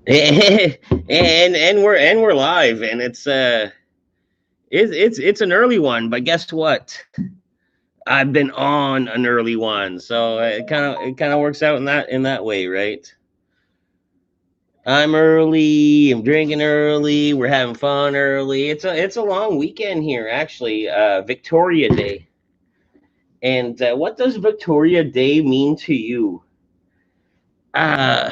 And we're live, and it's an early one, but guess what? I've been on an early one, so it kind of works out in that way, right? I'm early. I'm drinking early. We're having fun early. It's a long weekend here, actually. Victoria Day, and what does Victoria Day mean to you? Uh,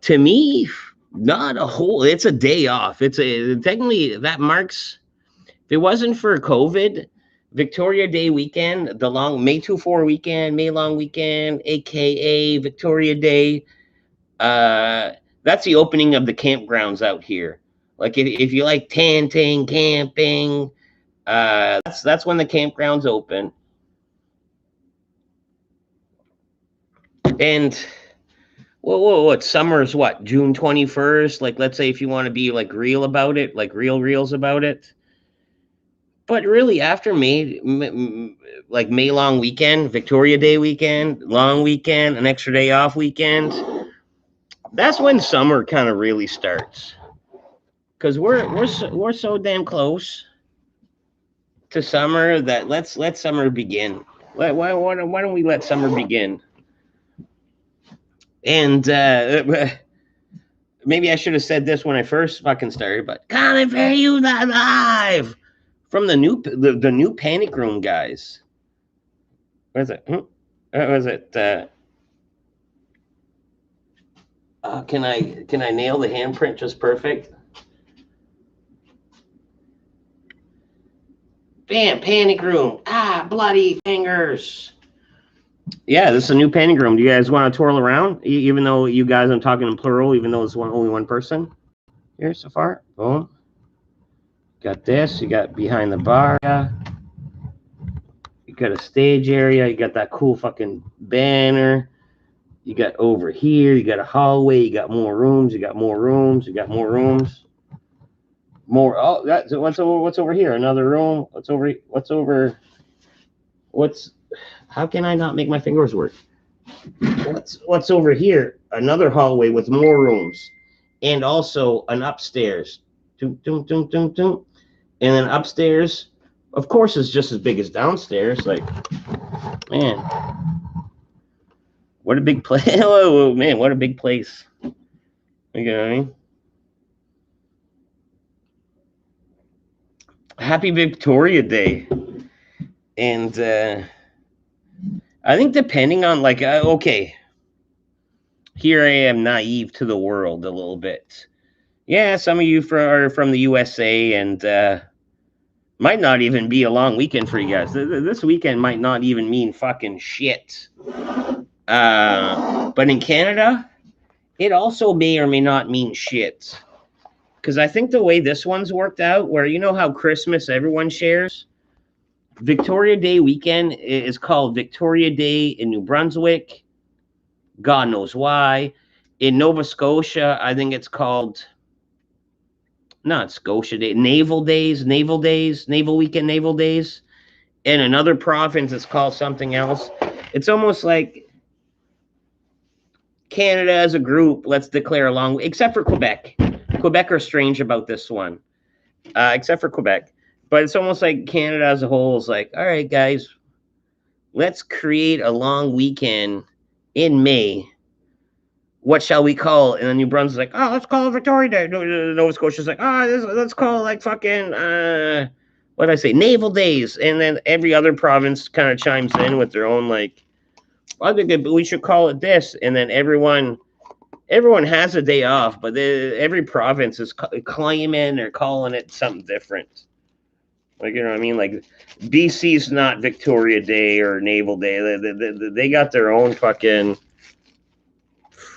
to me, not a whole. It's a day off. It's a technically that marks. If it wasn't for COVID, Victoria Day weekend, the long May 24 weekend, May long weekend, aka Victoria Day, uh, that's the opening of the campgrounds out here. Like if you like tenting, camping, that's when the campgrounds open. And what summer's what, June 21st? Like, let's say if you want to be like real about it, like reels about it. But really, after like May long weekend, Victoria Day weekend, long weekend, an extra day off weekend, that's when summer kind of really starts. Because we're so damn close to summer that let summer begin. Why don't we let summer begin? And maybe I should have said this when I first fucking started, but coming for you live from the new Panic Room guys. What is it? What was it? Can I nail the handprint just perfect? Bam, Panic Room. Bloody fingers. Yeah, this is a new Panic Room. Do you guys want to twirl around? Even though you guys, I'm talking in plural, even though it's only one person here so far. Boom. Got this. You got behind the bar. You got a stage area. You got that cool fucking banner. You got over here. You got a hallway. You got more rooms. You got more rooms. You got more rooms. More. Oh, that's what's over here? Another room. What's over? What's? How can I not make my fingers work? What's over here? Another hallway with more rooms, and also an upstairs. Doom, doom, doom, doom, doom. And then upstairs, of course, is just as big as downstairs. Like, man, what a big place! Oh man, what a big place. You know what I mean? Happy Victoria Day, and I think depending on like, okay, here I am naive to the world a little bit. Yeah, some of you are from the USA, and might not even be a long weekend for you guys. This weekend might not even mean fucking shit. But in Canada, it also may or may not mean shit. Because I think the way this one's worked out, where you know how Christmas everyone shares, Victoria Day weekend is called Victoria Day in New Brunswick. God knows why. In Nova Scotia, I think it's called not Scotia Day, Naval Days, Naval Weekend, Naval Days. In another province, it's called something else. It's almost like Canada as a group, let's declare along, except for Quebec. Quebec are strange about this one, except for Quebec. But it's almost like Canada as a whole is like, all right, guys, let's create a long weekend in May. What shall we call it? And then New Brunswick's like, oh, let's call it Victoria Day. Nova Scotia's like, let's call it like fucking, what did I say, Naval Days. And then every other province kind of chimes in with their own, like, I think we should call it this. And then everyone has a day off, but every province is claiming or calling it something different. Like, you know what I mean? Like, BC's not Victoria Day or Naval Day. They got their own fucking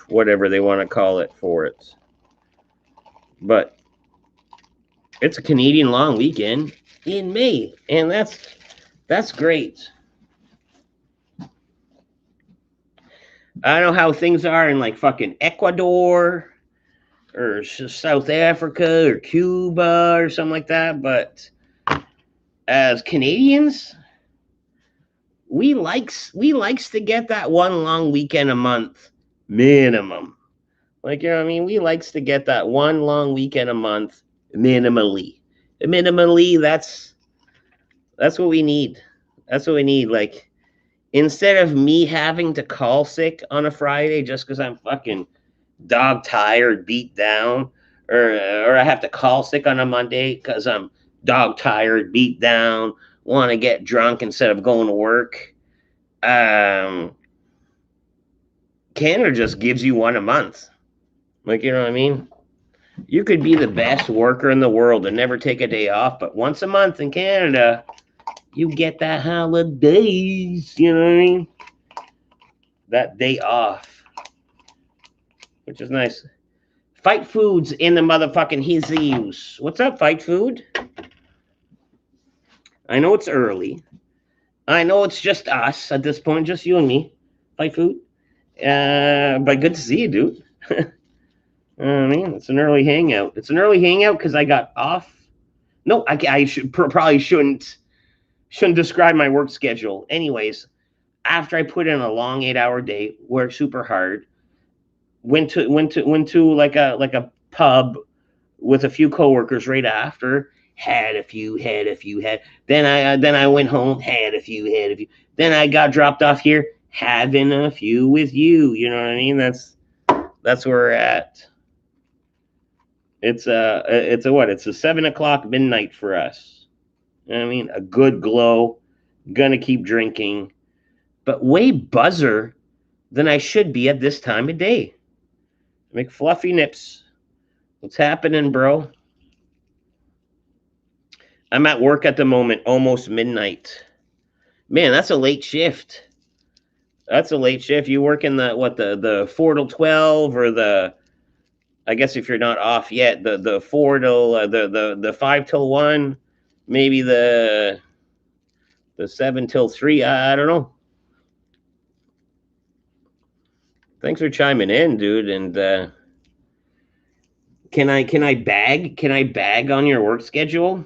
whatever they want to call it for it. But it's a Canadian long weekend in May, and that's great. I don't know how things are in like fucking Ecuador or South Africa or Cuba or something like that, but as Canadians, we likes to get that one long weekend a month minimum. Like, you know what I mean? We likes to get that one long weekend a month minimally. Minimally, that's what we need. That's what we need. Like, instead of me having to call sick on a Friday just because I'm fucking dog tired, beat down, or I have to call sick on a Monday because I'm dog tired, beat down, want to get drunk instead of going to work. Um, Canada just gives you one a month. Like, you know what I mean? You could be the best worker in the world and never take a day off, but once a month in Canada, you get that holidays. You know what I mean? That day off, which is nice. Fight Food's in the motherfucking Jesus. What's up, Fight Food? I know it's early. I know it's just us at this point, just you and me. Fight Food. But good to see you, dude. I mean, it's an early hangout. It's an early hangout because I got off. No, I should probably shouldn't describe my work schedule. Anyways, after I put in a long 8-hour day, worked super hard, went to like a pub with a few coworkers right after. Had a few. Then I went home, had a few. Then I got dropped off here, having a few with you. You know what I mean? That's where we're at. It's a what? It's a 7 o'clock midnight for us. You know what I mean? A good glow. Gonna keep drinking, but way buzzer than I should be at this time of day. McFluffy nips. What's happening, bro? I'm at work at the moment, almost midnight. Man, that's a late shift. That's a late shift. You work in the 4 till 12 or the, I guess if you're not off yet, the 4 till the 5 till 1, maybe the 7 till 3. I don't know. Thanks for chiming in, dude. And can I bag on your work schedule?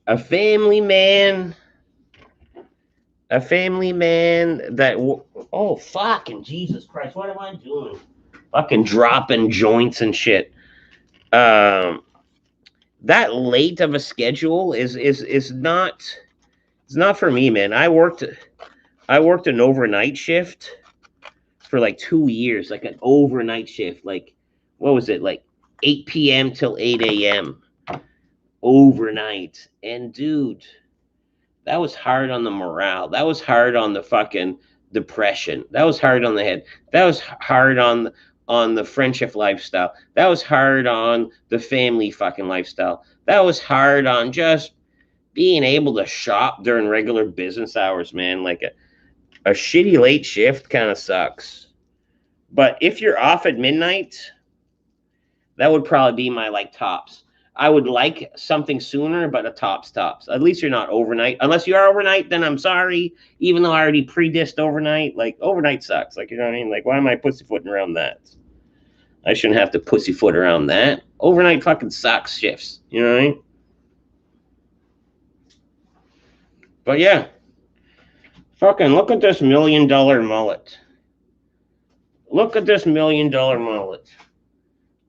A family man, a family man that oh fucking Jesus Christ, what am I doing? Fucking dropping joints and shit. Um, that late of a schedule is not, it's not for me, man. I worked an overnight shift for like 2 years, like an overnight shift. Like what was it, like 8 p.m. till 8 a.m. overnight. And dude, that was hard on the morale. That was hard on the fucking depression. That was hard on the head. That was hard on the friendship lifestyle. That was hard on the family fucking lifestyle. That was hard on just being able to shop during regular business hours, man. Like a shitty late shift kind of sucks. But if you're off at midnight, that would probably be my like tops. I would like something sooner, but a tops. At least you're not overnight. Unless you are overnight, then I'm sorry. Even though I already pre-dissed overnight, like overnight sucks. Like, you know what I mean? Like, why am I pussyfooting around that? I shouldn't have to pussyfoot around that. Overnight fucking sucks shifts. You know what I mean? But yeah, fucking look at this $1 million mullet. Look at this $1 million mullet.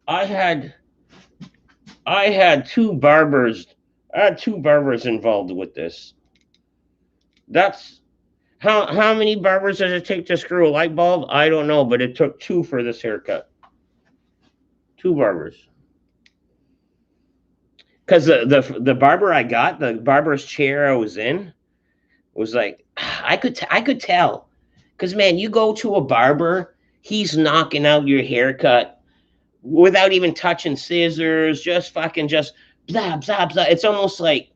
I had I had two barbers. I had two barbers involved with this. That's how many barbers does it take to screw a light bulb? I don't know, but it took two for this haircut. Two barbers. Because the barber I got, the barber's chair I was in, was like I could tell. Because man, you go to a barber, he's knocking out your haircut without even touching scissors, just fucking just blah blah blah. It's almost like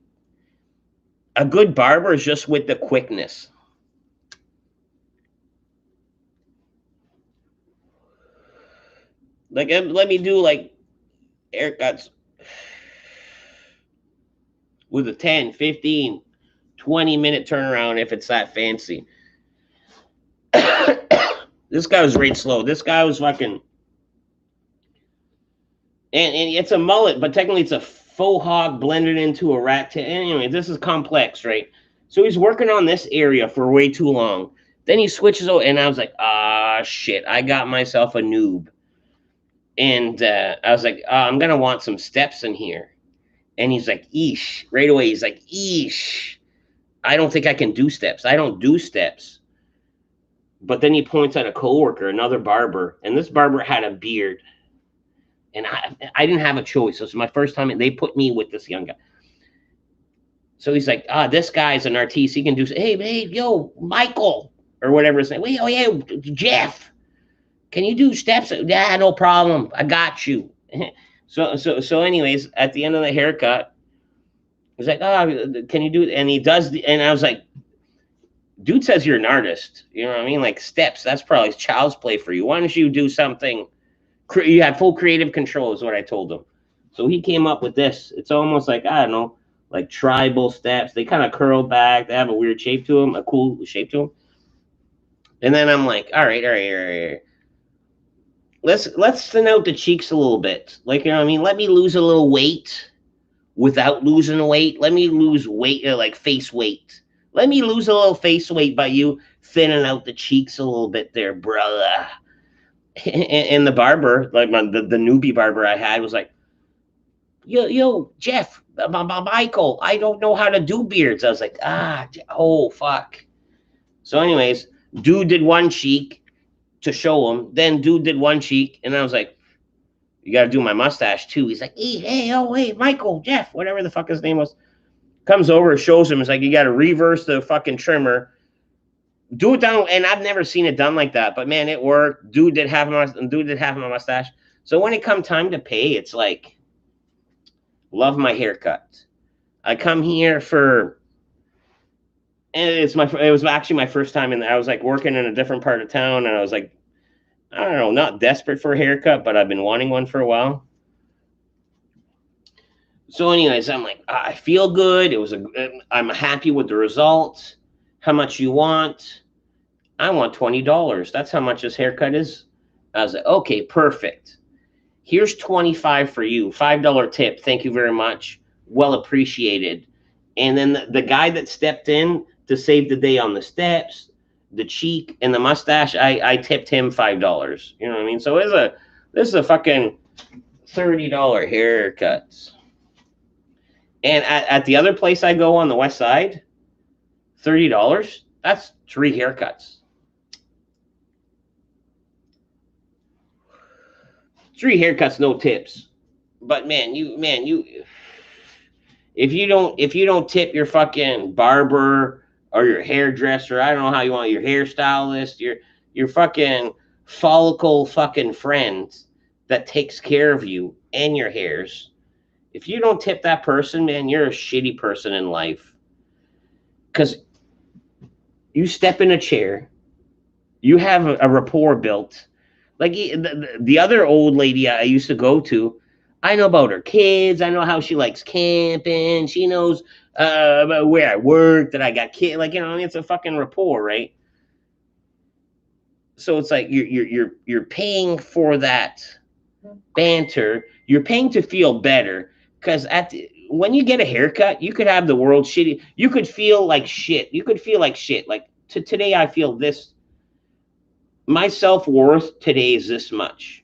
a good barber is just with the quickness. Like let me do like haircuts with a 10, 15, 20 minute turnaround if it's that fancy. This guy was right slow. This guy was fucking, and it's a mullet, but technically it's a faux hawk blended into a rat tail. Anyway, this is complex, right? So he's working on this area for way too long. Then he switches over, and I was like, ah, shit, I got myself a noob. And I was like, I'm gonna want some steps in here. And he's like, eesh. Right away, he's like, eesh. I don't think I can do steps. I don't do steps. But then he points at a coworker, another barber, and this barber had a beard. And I didn't have a choice. It was my first time, and they put me with this young guy. So he's like, this guy's an artiste. He can do. Hey, yo, Michael, or whatever his name. Wait, oh yeah, Jeff. Can you do steps? Yeah, no problem. I got you. So. Anyways, at the end of the haircut, he's like, can you do it? And he does. And I was like, dude says you're an artist. You know what I mean? Like steps. That's probably child's play for you. Why don't you do something? You have full creative control, is what I told him. So he came up with this. It's almost like, I don't know, like tribal steps. They kind of curl back. They have a weird shape to them, a cool shape to them. And then I'm like, all right. Let's thin out the cheeks a little bit. Like, you know what I mean? Let me lose a little weight without losing weight. Let me lose weight, like face weight. Let me lose a little face weight by you thinning out the cheeks a little bit there, brother. And the barber, like the newbie barber I had, was like, yo, Jeff, Michael, I don't know how to do beards. I was like, oh, fuck. So anyways, dude did one cheek to show him. Then dude did one cheek. And I was like, you got to do my mustache too. He's like, hey, Michael, Jeff, whatever the fuck his name was. Comes over, shows him. It's like, you got to reverse the fucking trimmer. Do it down. And I've never seen it done like that. But man, it worked. Dude did have my mustache. So when it come time to pay, it's like, love my haircut. I come here for, and it was actually my first time in. I was like working in a different part of town, and I was like, I don't know, not desperate for a haircut, but I've been wanting one for a while. So, anyways, I'm like, I feel good. I'm happy with the results. How much you want? I want $20. That's how much this haircut is. I was like, okay, perfect. Here's $25 for you. $5 tip. Thank you very much. Well appreciated. And then the guy that stepped in to save the day on the steps, the cheek, and the mustache, I tipped him $5. You know what I mean? So this is a fucking $30 haircut. And at the other place I go on the west side, $30, that's 3 haircuts. 3 haircuts, no tips. But man, if you don't tip your fucking barber or your hairdresser, I don't know how you want your hairstylist, your fucking follicle fucking friend that takes care of you and your hairs. If you don't tip that person, man, you're a shitty person in life. Because you step in a chair, you have a rapport built. Like the other old lady I used to go to, I know about her kids. I know how she likes camping. She knows about where I work, that I got kids. Like, you know, it's a fucking rapport, right? So it's like you're paying for that banter. You're paying to feel better. Because when you get a haircut, you could have the world shitty. You could feel like shit. Like today, I feel this. My self-worth today is this much.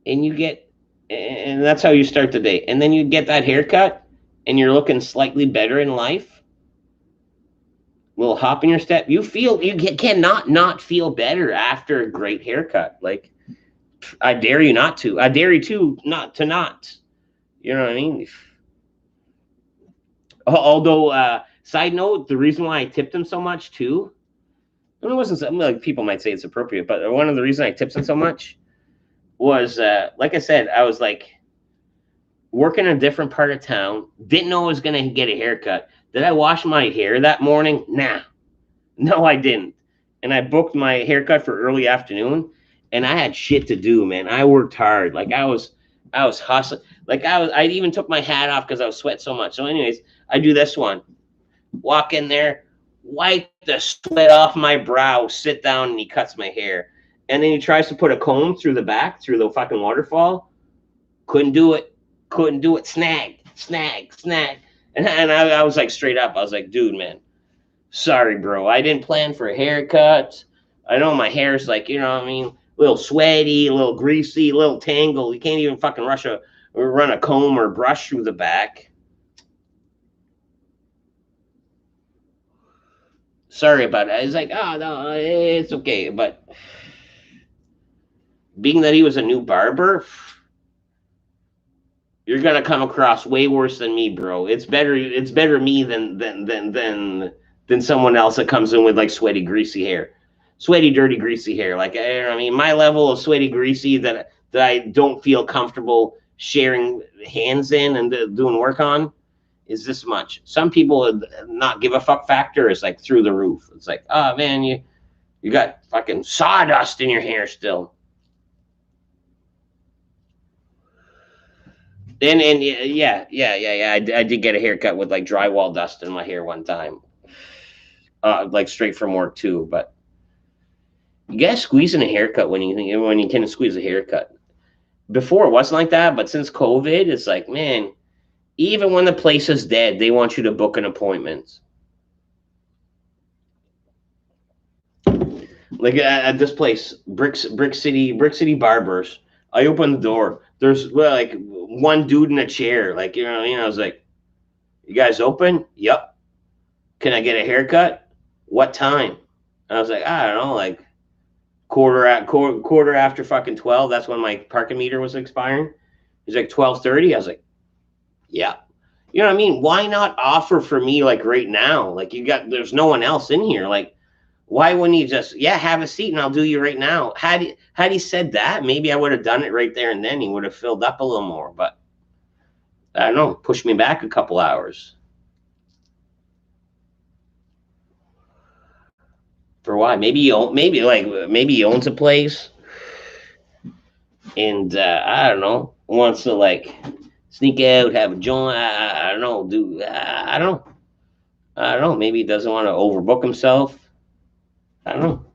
And that's how you start the day. And then you get that haircut, and you're looking slightly better in life. Little hop in your step. You cannot not feel better after a great haircut. Like, I dare you not to. I dare you to not. You know what I mean? Although, side note, the reason why I tipped him so much too, and it wasn't something like people might say it's appropriate, but one of the reasons I tipped him so much was, like I said, I was like working in a different part of town, didn't know I was going to get a haircut. Did I wash my hair that morning? Nah. No, I didn't. And I booked my haircut for early afternoon, and I had shit to do, man. I worked hard. Like I was hustling. Like I even took my hat off because I was sweating so much. So anyways, I do this one. Walk in there, wipe the sweat off my brow, sit down, and he cuts my hair. And then he tries to put a comb through the back, through the fucking waterfall. Couldn't do it. Snag. And I was like straight up. I was like, dude, man, sorry, bro. I didn't plan for a haircut. I know my hair's like, you know what I mean? little sweaty, a little greasy, a little tangled. You can't even fucking run a comb or brush through the back. Sorry about that. It's like, oh no, it's okay. But being that he was a new barber, you're gonna come across way worse than me, bro. It's better. It's better me than someone else that comes in with like sweaty, greasy hair, sweaty, dirty, greasy hair. Like I mean, my level of sweaty, greasy that I don't feel comfortable sharing hands in and doing work on is this much. Some people not give a fuck factor is like through the roof. It's like, oh man, you got fucking sawdust in your hair still. And yeah. I did get a haircut with like drywall dust in my hair one time, like straight from work too. But you gotta squeeze in a haircut when you can squeeze a haircut. Before it wasn't like that, but since COVID, it's like, man, even when the place is dead, they want you to book an appointment. Like at this place, Brick City Barbers. I open the door. There's like one dude in a chair. Like I was like, "You guys open? Yep. Can I get a haircut? What time?" And I was like, I don't know, like quarter after fucking 12. That's when my parking meter was expiring. He's like 12:30. I was like, yeah. You know what I mean? Why not offer for me like right now? Like there's no one else in here. Like, why wouldn't you just have a seat and I'll do you right now? Had he said that, maybe I would have done it right there and then. He would have filled up a little more. But I don't know, push me back a couple hours. For why? Maybe he owns a place, and I don't know, wants to like sneak out, have a joint. I don't know, dude. I don't know. I don't know. Maybe he doesn't want to overbook himself. I don't know.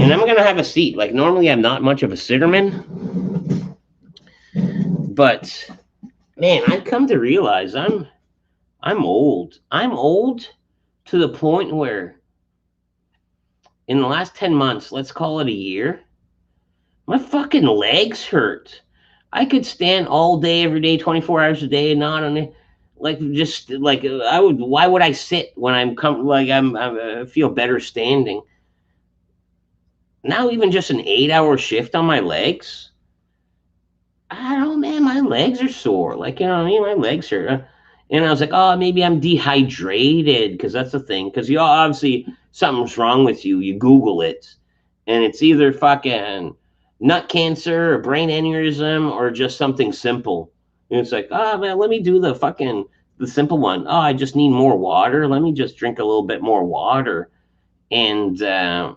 And I'm gonna have a seat. Like normally, I'm not much of a sitterman, but man, I've come to realize I'm old. I'm old to the point where in the last 10 months, let's call it a year, my fucking legs hurt. I could stand all day, every day, 24 hours a day, not on it. Like just like I would. Why would I sit when I feel better standing? Now even just an 8-hour shift on my legs. I don't know, man. My legs are sore. Like I mean, my legs hurt. And I was like, oh, maybe I'm dehydrated because that's the thing. Because you obviously something's wrong with you. You Google it, and it's either fucking nut cancer or brain aneurysm or just something simple. And it's like, oh man, let me do the simple one. Oh, I just need more water. Let me just drink a little bit more water. And I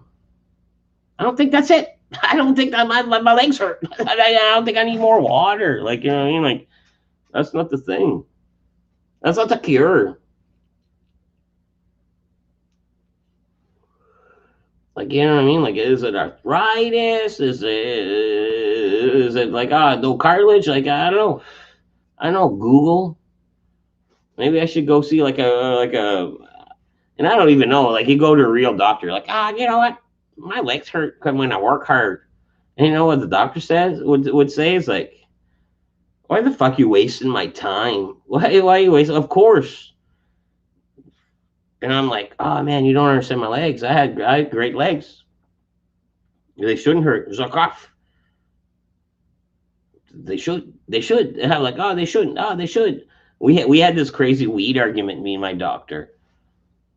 don't think that's it. I don't think that my legs hurt. I don't think I need more water. Like what I mean, like that's not the thing. That's not the cure. Like what I mean? Like is it arthritis? Is it like no cartilage? Like I don't know. I don't know. Google. Maybe I should go see like a and I don't even know. Like you go to a real doctor. Like you know what? My legs hurt when I work hard. And you know what the doctor says would say is like, why the fuck you wasting my time? Why are you wasting? Of course. And I'm like, oh man, you don't understand my legs. I had great legs. They shouldn't hurt. It's like, they should. And I'm like, oh, they shouldn't. Oh, they should. We had this crazy weed argument, me and my doctor.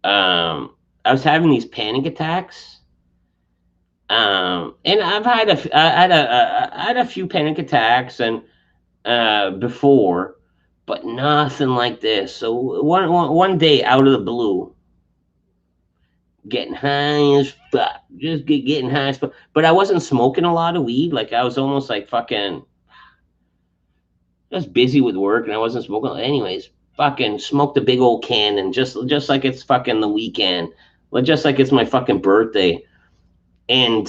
I was having these panic attacks. And I've had I had a few panic attacks and before, but nothing like this. So one day out of the blue, getting high as fuck, just getting high as fuck. But I wasn't smoking a lot of weed. Like I was almost like fucking just busy with work, and I wasn't smoking. Anyways, fucking smoked a big old can, and just like it's fucking the weekend, just like it's my fucking birthday. And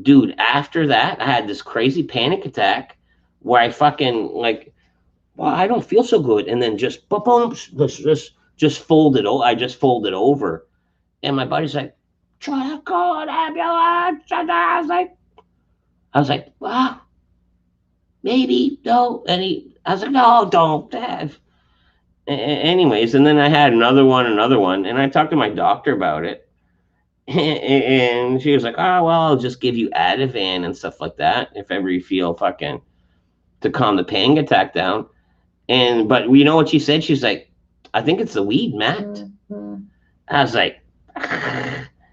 dude, after that, I had this crazy panic attack where I fucking like, well, I don't feel so good, and then just boom, just folded. I just folded over, and my body's like, try to call an ambulance. And I was like, well, maybe, no. I was like, no, don't. Anyways, and then I had another one, and I talked to my doctor about it. And she was like, oh, well, I'll just give you Ativan and stuff like that if ever you feel fucking to calm the panic attack down. But you know what she said? She's like, I think it's the weed, Matt. I was like,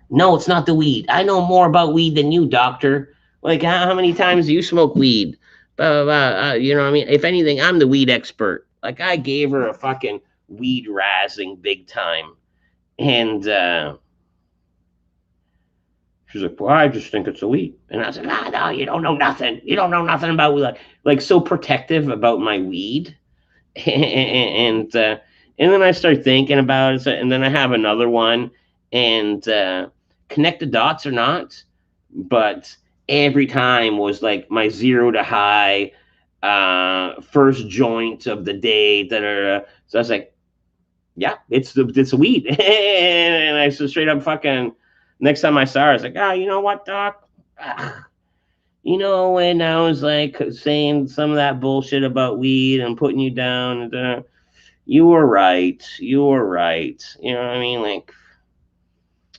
no, it's not the weed. I know more about weed than you, doctor. Like, how many times do you smoke weed? Blah, blah, blah. You know what I mean? If anything, I'm the weed expert. Like, I gave her a fucking weed razzing big time. And she's like, well, I just think it's a weed. And I was like, ah, no, you don't know nothing. You don't know nothing about weed. Like so protective about my weed. and and then I start thinking about it, and then I have another one, and connect the dots or not, but every time was like my zero to high, first joint of the day. So I was like, yeah, it's a weed, and I said straight up fucking. Next time I saw her, I was like, ah, you know what, doc? You know, when I was like saying some of that bullshit about weed and putting you down, and you were right. You were right. You know what I mean? Like,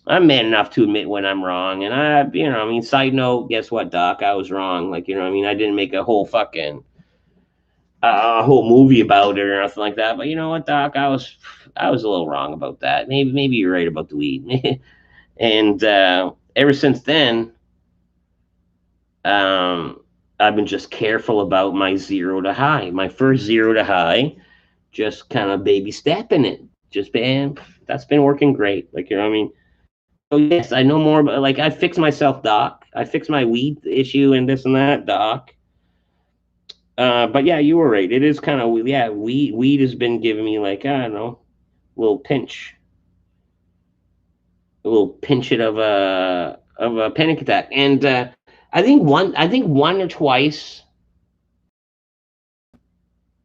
I'm man enough to admit when I'm wrong. And I mean, side note, guess what, Doc? I was wrong. Like, you know what I mean? I didn't make a whole fucking, a whole movie about it or nothing like that. But you know what, Doc? I was a little wrong about that. Maybe you're right about the weed. And ever since then, um, I've been just careful about my zero to high. My first zero to high, just kind of baby stepping it. Just been That's been working great. Like, you know what I mean? So yes, I know more about, like, I fixed myself, doc. I fixed my weed issue and this and that, doc. But yeah, you were right. It is kind of, yeah. Weed has been giving me, like, I don't know, a little pinch, a little pinch it of a panic attack. And I think one or twice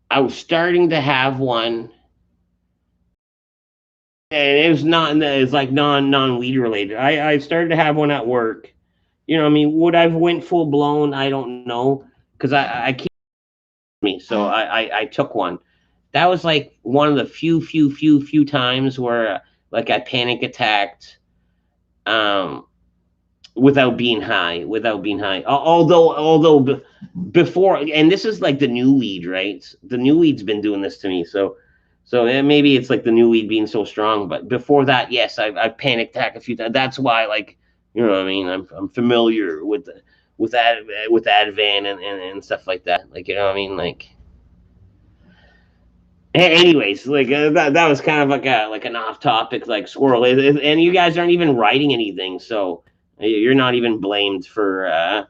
I was starting to have one, and it was not. It's like non weed related. I started to have one at work. You know, I mean, would I've went full blown? I don't know, because I keep me, so I took one. That was like one of the few times where like I panic attacked, um without being high. Although before, and this is like the new weed, right? The new weed's been doing this to me, so maybe it's like the new weed being so strong. But before that, yes, I panic attack a few times. That's why, like, you know what I mean. I'm familiar with that with Advan and stuff like that. Like, you know what I mean. Like, anyways, like, that was kind of like an off topic, like, squirrel. And you guys aren't even writing anything, so you're not even blamed for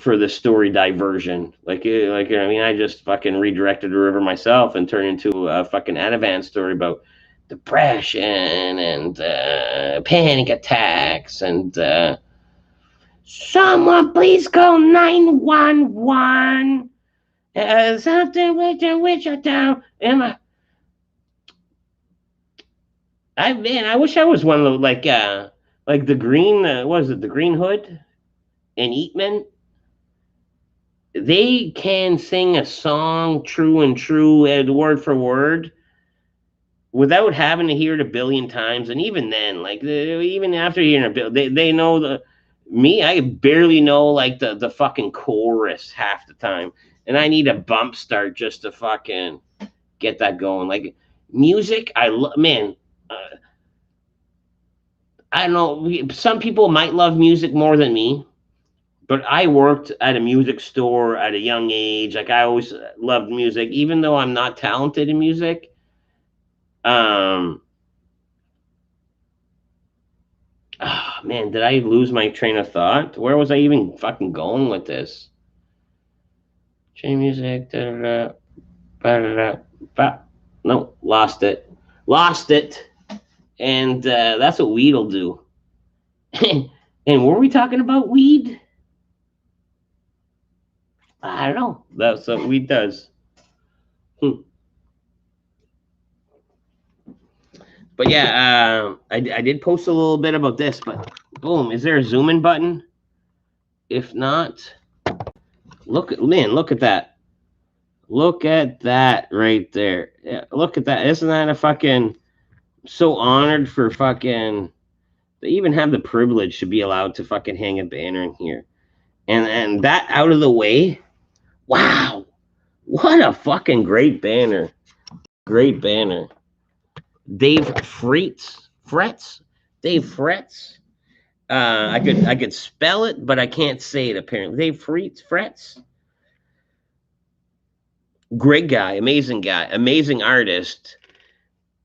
the story diversion. Like, I mean, I just fucking redirected the river myself and turned into a fucking Ativan story about depression and panic attacks and someone please call 911. Something with your town. Man, I wish I was one of the, like the green, what is it, the Green Hood and Eatman. They can sing a song true and true, word for word, without having to hear it a billion times. And even then, like, even after hearing a bill, they know the me. I barely know, like, the fucking chorus half the time, and I need a bump start just to fucking get that going. Like, music, man. Uh, I don't know. Some people might love music more than me, but I worked at a music store at a young age. Like, I always loved music, even though I'm not talented in music. Um, oh, man, did I lose my train of thought? Where was I even fucking going with this? Chain music. Da, da, da, da, no, lost it. Lost it. And that's what weed'll do. And were we talking about weed? I don't know. That's what weed does. Hmm. But yeah, I did post a little bit about this, but boom, is there a zoom in button? If not, look at that. Look at that right there. Yeah, look at that. Isn't that a fucking so honored for fucking they even have the privilege to be allowed to fucking hang a banner in here. And that out of the way. Wow. What a fucking great banner. Great banner. Dave Frets. Dave Frets. I could spell it, but I can't say it apparently. Dave Frets. Great guy, amazing artist.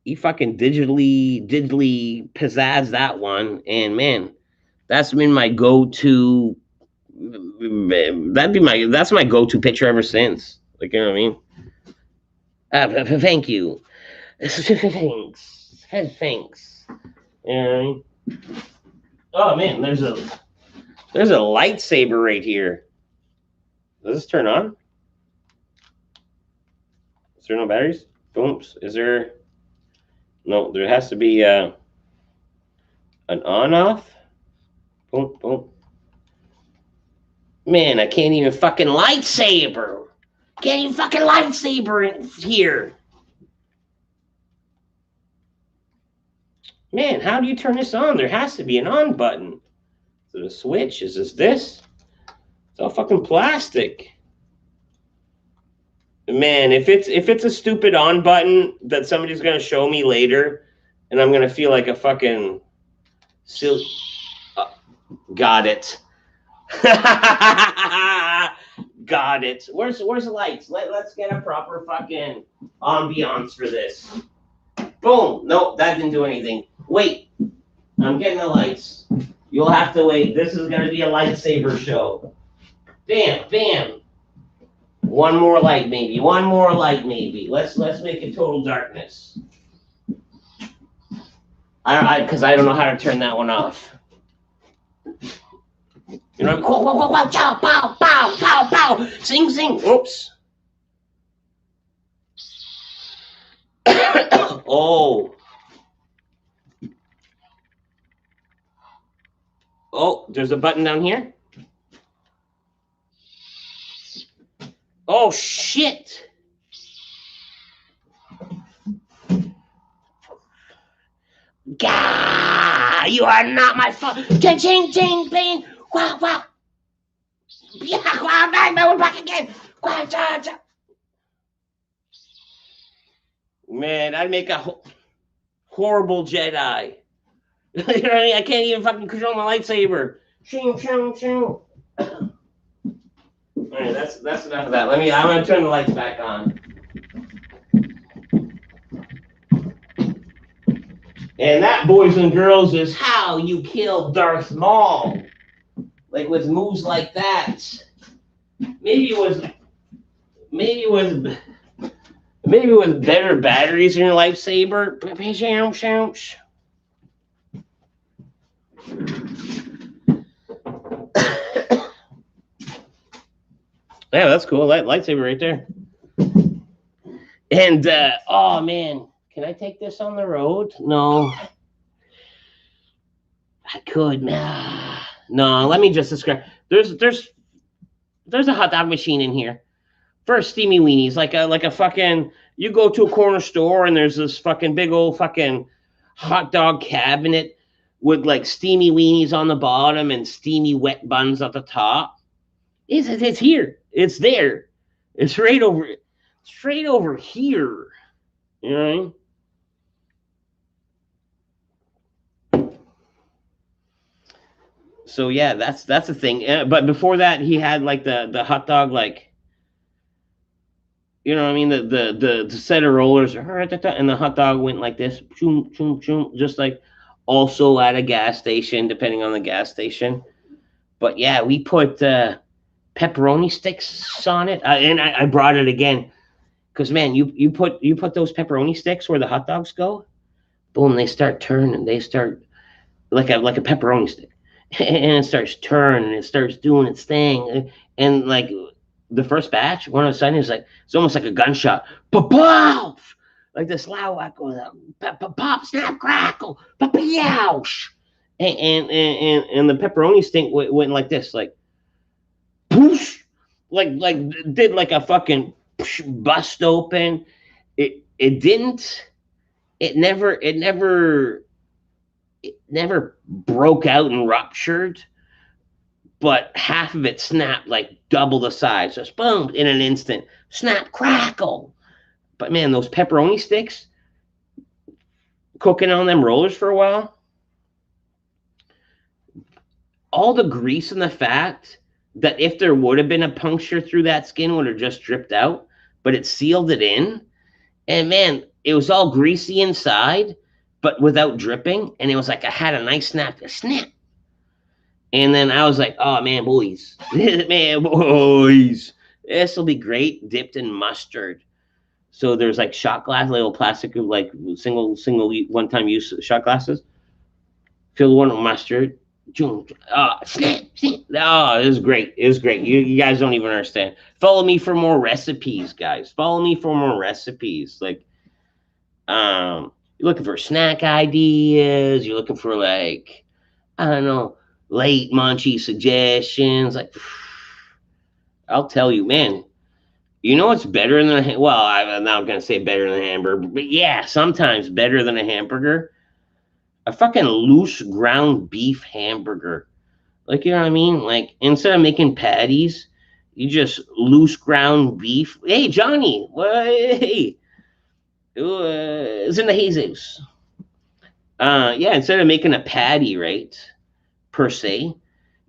He fucking digitally pizzazz that one, and man, that's been my go-to. That's my go-to picture ever since. Like, you know what I mean? Thank you. Thanks. Thanks. You know what I mean? Oh man, there's a lightsaber right here. Does this turn on? Is there no batteries? Oops. Is there? No, there has to be an on-off. Boom, boom. Man, I can't even fucking lightsaber. Can't even fucking lightsaber in here. Man, how do you turn this on? There has to be an on button. Is it a switch? Is this? It's all fucking plastic. Man, if it's a stupid on button that somebody's gonna show me later, and I'm gonna feel like a fucking silly. Got it. Got it. Where's the lights? Let's get a proper fucking ambiance for this. Boom. Nope, that didn't do anything. Wait. I'm getting the lights. You'll have to wait. This is gonna be a lightsaber show. Bam, bam. One more light, maybe. One more light, maybe. Let's make it total darkness. Because I don't know how to turn that one off. You know, whoa, chow, pow, pow, pow, pow, sing, sing. Oops. Oh. Oh, there's a button down here. Oh, shit. Gah! You are not my fault. Ching, ching, ching, bing. Wow, wow. Yeah, wow, we're back again. Wow, cha, cha. Man, I'd make a horrible Jedi. You know what I mean? I can't even fucking control my lightsaber. Shing, shing, shing. All right, that's enough of that. I'm gonna turn the lights back on. And that, boys and girls, is how you kill Darth Maul. Like with moves like that. Maybe it was better batteries in your lightsaber. Yeah, that's cool. Lightsaber right there. And oh man, can I take this on the road? No. I could, man. No, let me just describe. There's a hot dog machine in here for steamy weenies, like a fucking. You go to a corner store and there's this fucking big old fucking hot dog cabinet with like steamy weenies on the bottom and steamy wet buns at the top. It's here. It's there. It's right over here. You know what I mean? So yeah, that's the thing. But before that, he had like the hot dog, like, you know what I mean, the set of rollers, and the hot dog went like this, choom, choom, choom, just like also at a gas station, depending on the gas station. But yeah, we put pepperoni sticks on it, and I brought it again because man, you put those pepperoni sticks where the hot dogs go, boom, they start turning, they start like a pepperoni stick. And it starts turning, it starts doing its thing, and like the first batch, one of a sudden it's almost like a gunshot, pow, like this loud echo, pop, snap, crackle, yosh. And the pepperoni stink went like this, like poosh, like did like a fucking bust open. It didn't. It never broke out and ruptured, but half of it snapped like double the size. Just boom in an instant. Snap, crackle. But man, those pepperoni sticks, cooking on them rollers for a while, all the grease and the fat that if there would have been a puncture through that skin would have just dripped out, but it sealed it in. And man, it was all greasy inside, but without dripping. And it was like I had a nice snap. And then I was like, oh man, boys, man, boys, this will be great dipped in mustard. So there's like shot glass, little plastic, like single one time use shot glasses. Fill one with mustard. Snap. Oh, it was great. It was great. You guys don't even understand. Follow me for more recipes, guys. Follow me for more recipes. Like, you're looking for snack ideas. You're looking for like, I don't know, late munchy suggestions. Like, I'll tell you, man. You know what's better than I'm not gonna say better than a hamburger, but yeah, sometimes better than a hamburger. A fucking loose ground beef hamburger. Like, you know what I mean? Like, instead of making patties, you just loose ground beef. Hey, Johnny, what? Hey, it's in the Jesus. Yeah, instead of making a patty, right, per se,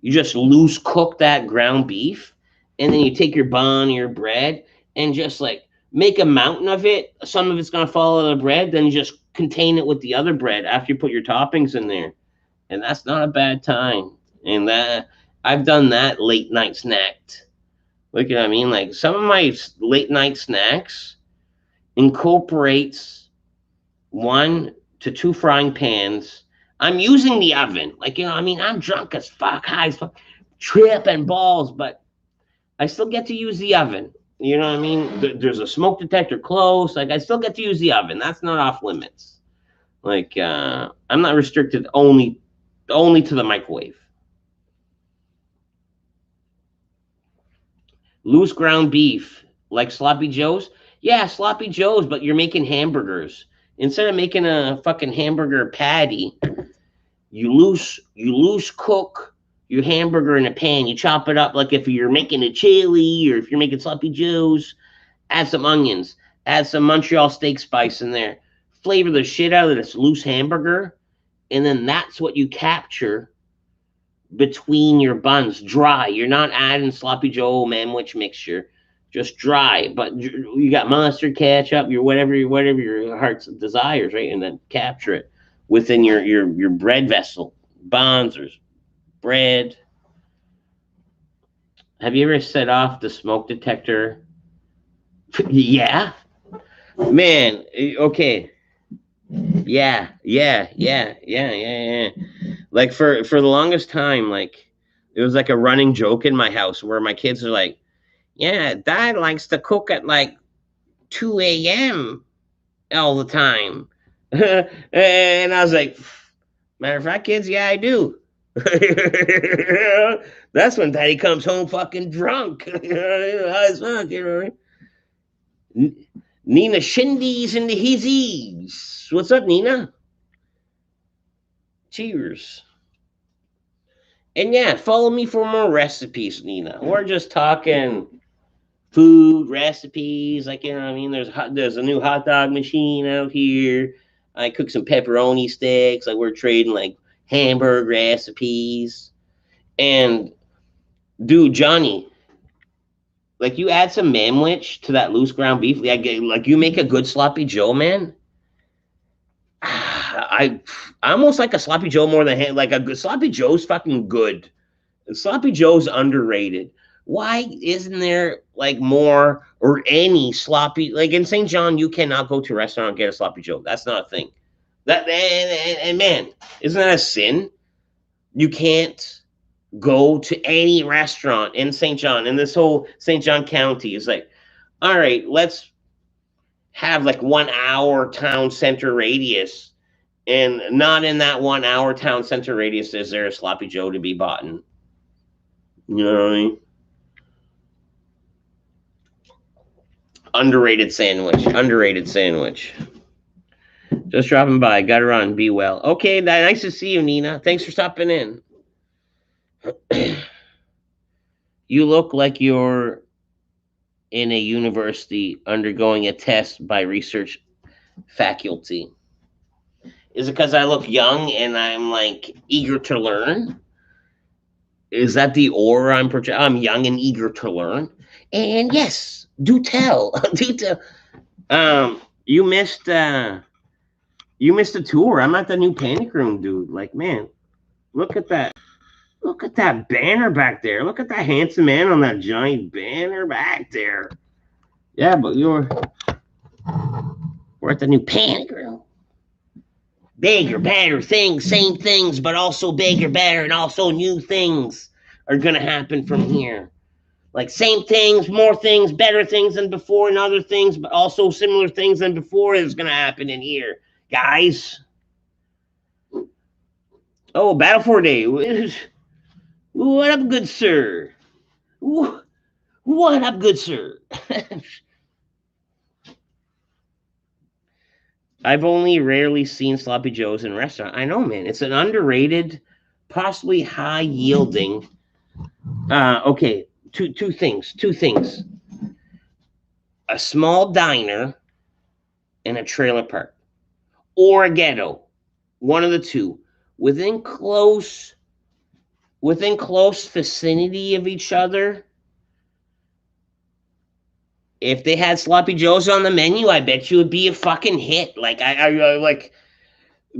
you just loose cook that ground beef, and then you take your bun, your bread, and just like make a mountain of it. Some of it's gonna fall out of the bread, then you just contain it with the other bread after you put your toppings in there, and that's not a bad time. And that I've done that late night snacked. Like, you know what I mean? Like some of my late night snacks incorporates 1 to 2 frying pans. I'm using the oven. Like, you know, I mean, I'm drunk as fuck, high as fuck, tripping balls, but I still get to use the oven. You know what I mean? There's a smoke detector close. Like, I still get to use the oven. That's not off limits. Like, I'm not restricted only to the microwave. Loose ground beef, like sloppy joes. Yeah, sloppy joes, but you're making hamburgers. Instead of making a fucking hamburger patty, you loose cook your hamburger in a pan. You chop it up like if you're making a chili or if you're making sloppy joes. Add some onions. Add some Montreal steak spice in there. Flavor the shit out of this loose hamburger, and then that's what you capture between your buns, dry. You're not adding sloppy Joe manwich mixture, just dry. But you got mustard, ketchup, your whatever your heart's desires, right? And then capture it within your bread vessel, buns or bread. Have you ever set off the smoke detector? Yeah, man. Okay. Yeah. Like for the longest time, like it was like a running joke in my house where my kids are like, "Yeah, Dad likes to cook at like 2 a.m. all the time," and I was like, "Matter of fact, kids, yeah, I do." That's when Daddy comes home fucking drunk, high as fuck, you know. Nina Shindies and the Hizzies. What's up, Nina? Cheers. And yeah, follow me for more recipes, Nina. We're just talking food recipes. Like, you know what I mean? There's a new hot dog machine out here. I cook some pepperoni sticks. Like, we're trading like hamburger recipes. And dude, Johnny, like you add some manwich to that loose ground beef. Like you make a good sloppy Joe, man. I almost like a sloppy Joe more than like a good sloppy Joe's fucking good. Sloppy Joe's underrated. Why isn't there like more or any sloppy, like in St. John? You cannot go to a restaurant and get a sloppy Joe. That's not a thing. That and man, isn't that a sin? You can't go to any restaurant in St. John, in this whole St. John County. Is like, all right, let's have like 1 hour town center radius, and not in that 1 hour town center radius is there a sloppy Joe to be bought in. You know what I mean? Underrated sandwich. Underrated sandwich. Just dropping by. Gotta run. Be well. Okay, nice to see you, Nina. Thanks for stopping in. You look like you're in a university undergoing a test by research faculty. Is it because I look young and I'm like eager to learn? Is that the aura I'm projecting? I'm young and eager to learn. And yes, do tell. Do tell. You missed a tour. I'm at the new panic room, dude. Like, man, look at that. Look at that banner back there. Look at that handsome man on that giant banner back there. Yeah, but we're at the new panic room. Bigger, better things, same things, but also bigger, better, and also new things are gonna happen from here. Like same things, more things, better things than before, and other things, but also similar things than before is gonna happen in here, guys. Oh, Battle for Day. What up, good sir? What up, good sir? I've only rarely seen sloppy joes in restaurants. I know, man. It's an underrated, possibly high yielding. Okay, two things. Two things. A small diner and a trailer park, or a ghetto. One of the two, within close vicinity of each other. If they had sloppy joes on the menu, I bet you would be a fucking hit. Like I like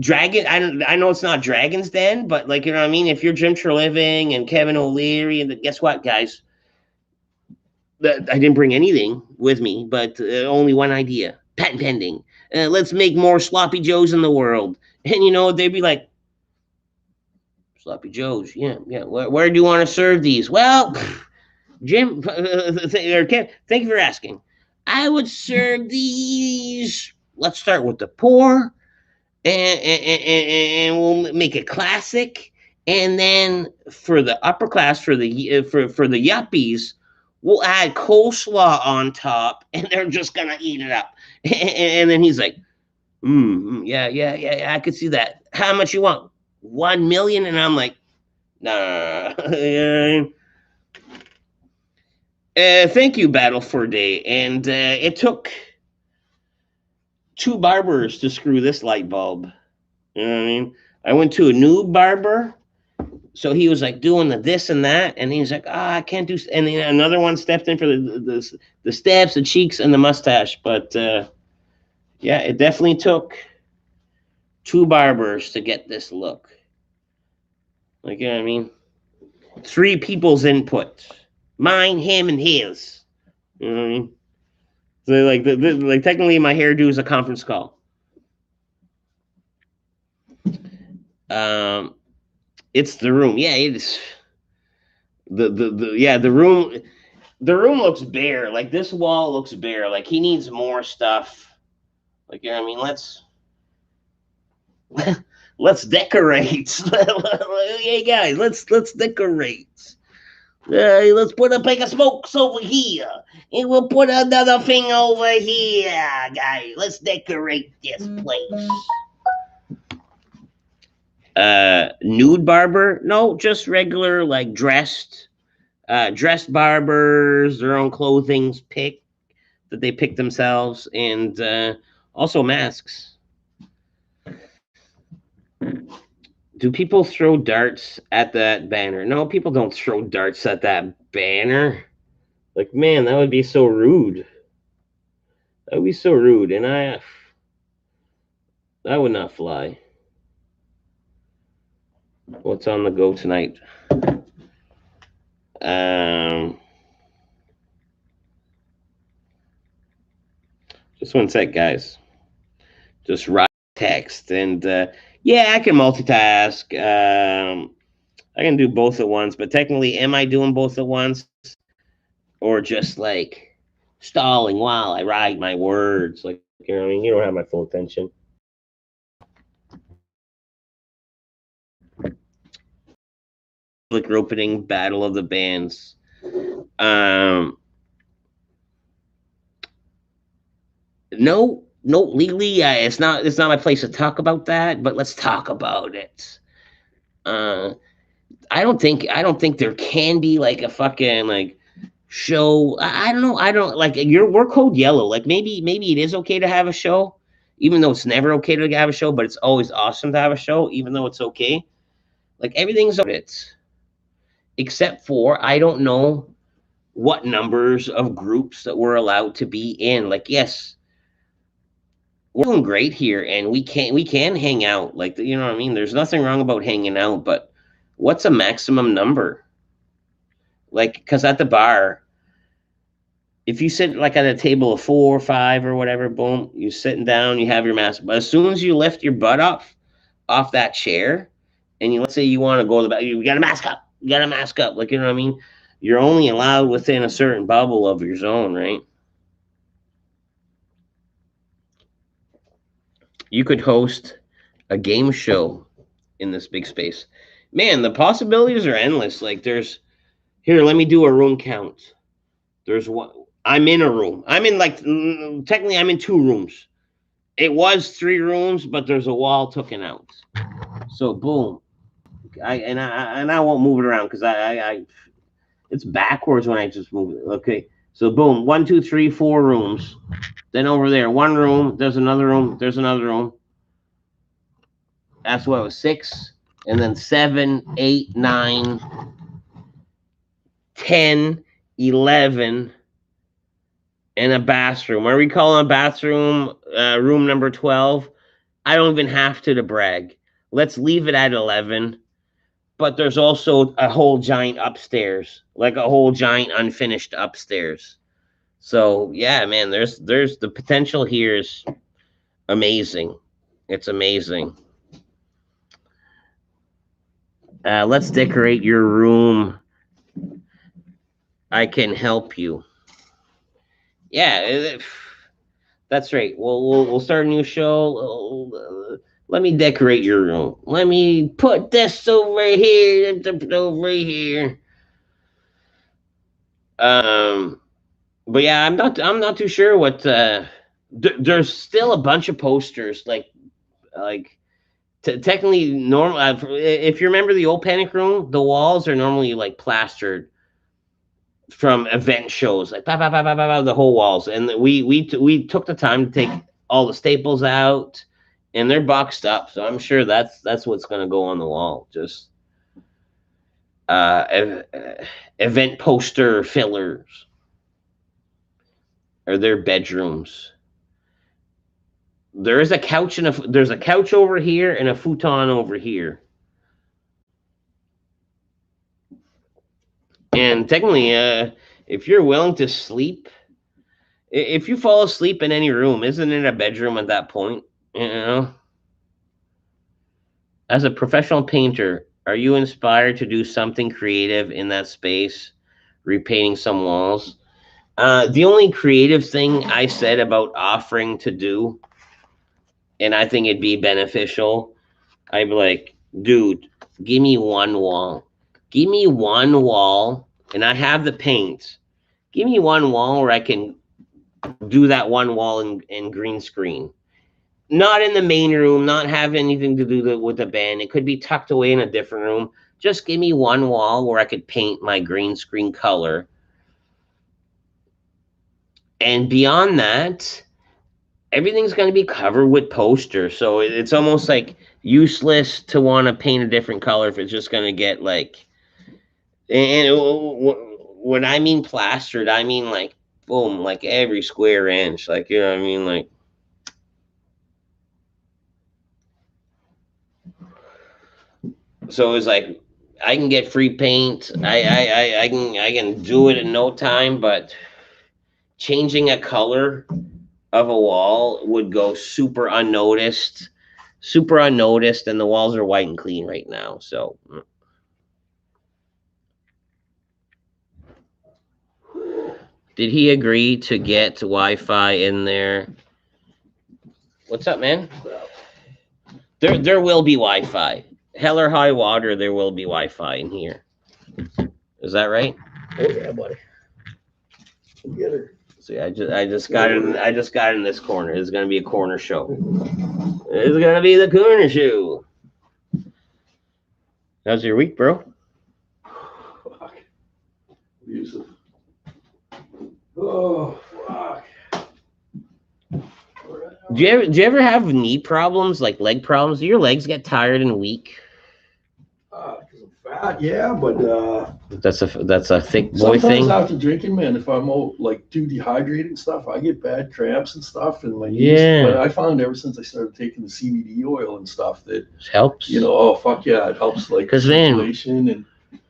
Dragon. I know it's not Dragon's Den, but like you know what I mean. If you're Jim Treliving and Kevin O'Leary, and guess what, guys? I didn't bring anything with me, but only one idea: patent pending. Let's make more sloppy joes in the world. And you know they'd be like, sloppy joes, yeah. Where do you want to serve these? Well, Jim, thank you for asking. I would serve these. Let's start with the poor, and we'll make it classic. And then for the upper class, for the yuppies, we'll add coleslaw on top, and they're just gonna eat it up. And then he's like, yeah, I could see that. How much you want? 1 million? And I'm like, nah. Thank you, Battle for Day. And it took 2 barbers to screw this light bulb. You know what I mean? I went to a new barber, so he was like doing the this and that, and he's like, I can't do. And then another one stepped in for the steps, the cheeks, and the mustache. But yeah, it definitely took 2 barbers to get this look. Like, you know what I mean? 3 people's input. Mine, him, and his. You know what I mean? So like technically my hairdo is a conference call. It's the room. Yeah, it is. The room looks bare. Like this wall looks bare. Like he needs more stuff. Like, you know what I mean? Let's decorate. Hey guys, let's decorate. Let's put a bag of smokes over here, and we'll put another thing over here, guys. Let's decorate this place. Nude barber? No, just regular, like dressed barbers, their own clothing's pick that they pick themselves, and also masks. Do people throw darts at that banner? No, people don't throw darts at that banner. Like, man, that would be so rude. That would be so rude, and that would not fly. What's on the go tonight? Just one sec, guys. Just write text, and yeah, I can multitask. I can do both at once, but technically, am I doing both at once, or just like stalling while I write my words? Like, You know what I mean? You don't have my full attention. Like opening Battle of the Bands. Um, no, no, legally, it's not. It's not my place to talk about that. But let's talk about it. Uh, I don't think there can be like a fucking like show. I don't know. I don't like. We're code yellow. Like maybe it is okay to have a show, even though it's never okay to have a show. But it's always awesome to have a show, even though it's okay. Like everything's it, except for I don't know what numbers of groups that we're allowed to be in. Like, yes, we're doing great here, and we can hang out. Like, you know what I mean? There's nothing wrong about hanging out, but what's a maximum number? Like, because at the bar, if you sit like at a table of 4 or 5 or whatever, boom, you're sitting down, you have your mask. But as soon as you lift your butt off that chair, and you let's say you want to go to the back, you got to mask up. You got to mask up. Like, you know what I mean? You're only allowed within a certain bubble of your zone, right? You could host a game show in this big space. Man, the possibilities are endless. Like, there's here. Let me do a room count. There's one. I'm in a room. I'm in like technically I'm in 2 rooms. It was 3 rooms, but there's a wall taken out. So boom. I won't move it around because I it's backwards when I just move it. Okay. So boom, 1, 2, 3, 4 rooms. Then over there, one room. There's another room. There's another room. That's what it was 6, and then 7, 8, 9, 10, 11, and a bathroom. Are we calling a bathroom room number 12? I don't even have to brag. Let's leave it at 11. But there's also a whole giant upstairs, like a whole giant unfinished upstairs. So yeah, man, there's the potential here is amazing. It's amazing. Let's decorate your room. I can help you. Yeah, that's right. We'll start a new show. Let me decorate your room. Let me put this over here, over here. Um, but yeah, I'm not too sure what. There's still a bunch of posters like technically normal. If you remember the old Panic Room, the walls are normally like plastered from event shows, like the whole walls. And we took the time to take all the staples out, and they're boxed up. So I'm sure that's what's going to go on the wall. Just uh, event poster fillers or their bedrooms. There's a couch over here and a futon over here. And technically, if you're willing to sleep, if you fall asleep in any room, isn't it a bedroom at that point? You know, as a professional painter, are you inspired to do something creative in that space, repainting some walls? The only creative thing I said about offering to do, and I think it'd be beneficial, I'd be like, dude, give me one wall. Give me one wall, and I have the paint. Give me one wall where I can do that one wall in green screen. Not in the main room, not have anything to do with the band. It could be tucked away in a different room. Just give me one wall where I could paint my green screen color. And beyond that, everything's going to be covered with posters. So it's almost like useless to want to paint a different color if it's just going to get like. And when I mean plastered, I mean like boom, like every square inch. Like, you know what I mean? Like. So it's like I can get free paint. I can do it in no time, but changing a color of a wall would go super unnoticed, and the walls are white and clean right now. So did he agree to get Wi-Fi in there? What's up, man? There will be Wi-Fi. Hell or high water, there will be Wi-Fi in here. Is that right? Oh yeah, buddy. Get her. See, I just got it. I just got in this corner. It's gonna be a corner show. It's gonna be the corner show. How's your week, bro? Fuck. Abusive. Oh fuck. Do you ever have knee problems, like leg problems? Do your legs get tired and weak? Because I'm fat, yeah, but That's a thick boy sometimes thing. after drinking, man, if I'm like too dehydrated and stuff, I get bad cramps and stuff in my knees. Yeah. But I found ever since I started taking the CBD oil and stuff that Helps. oh fuck yeah, it helps like 'Cause, man, circulation and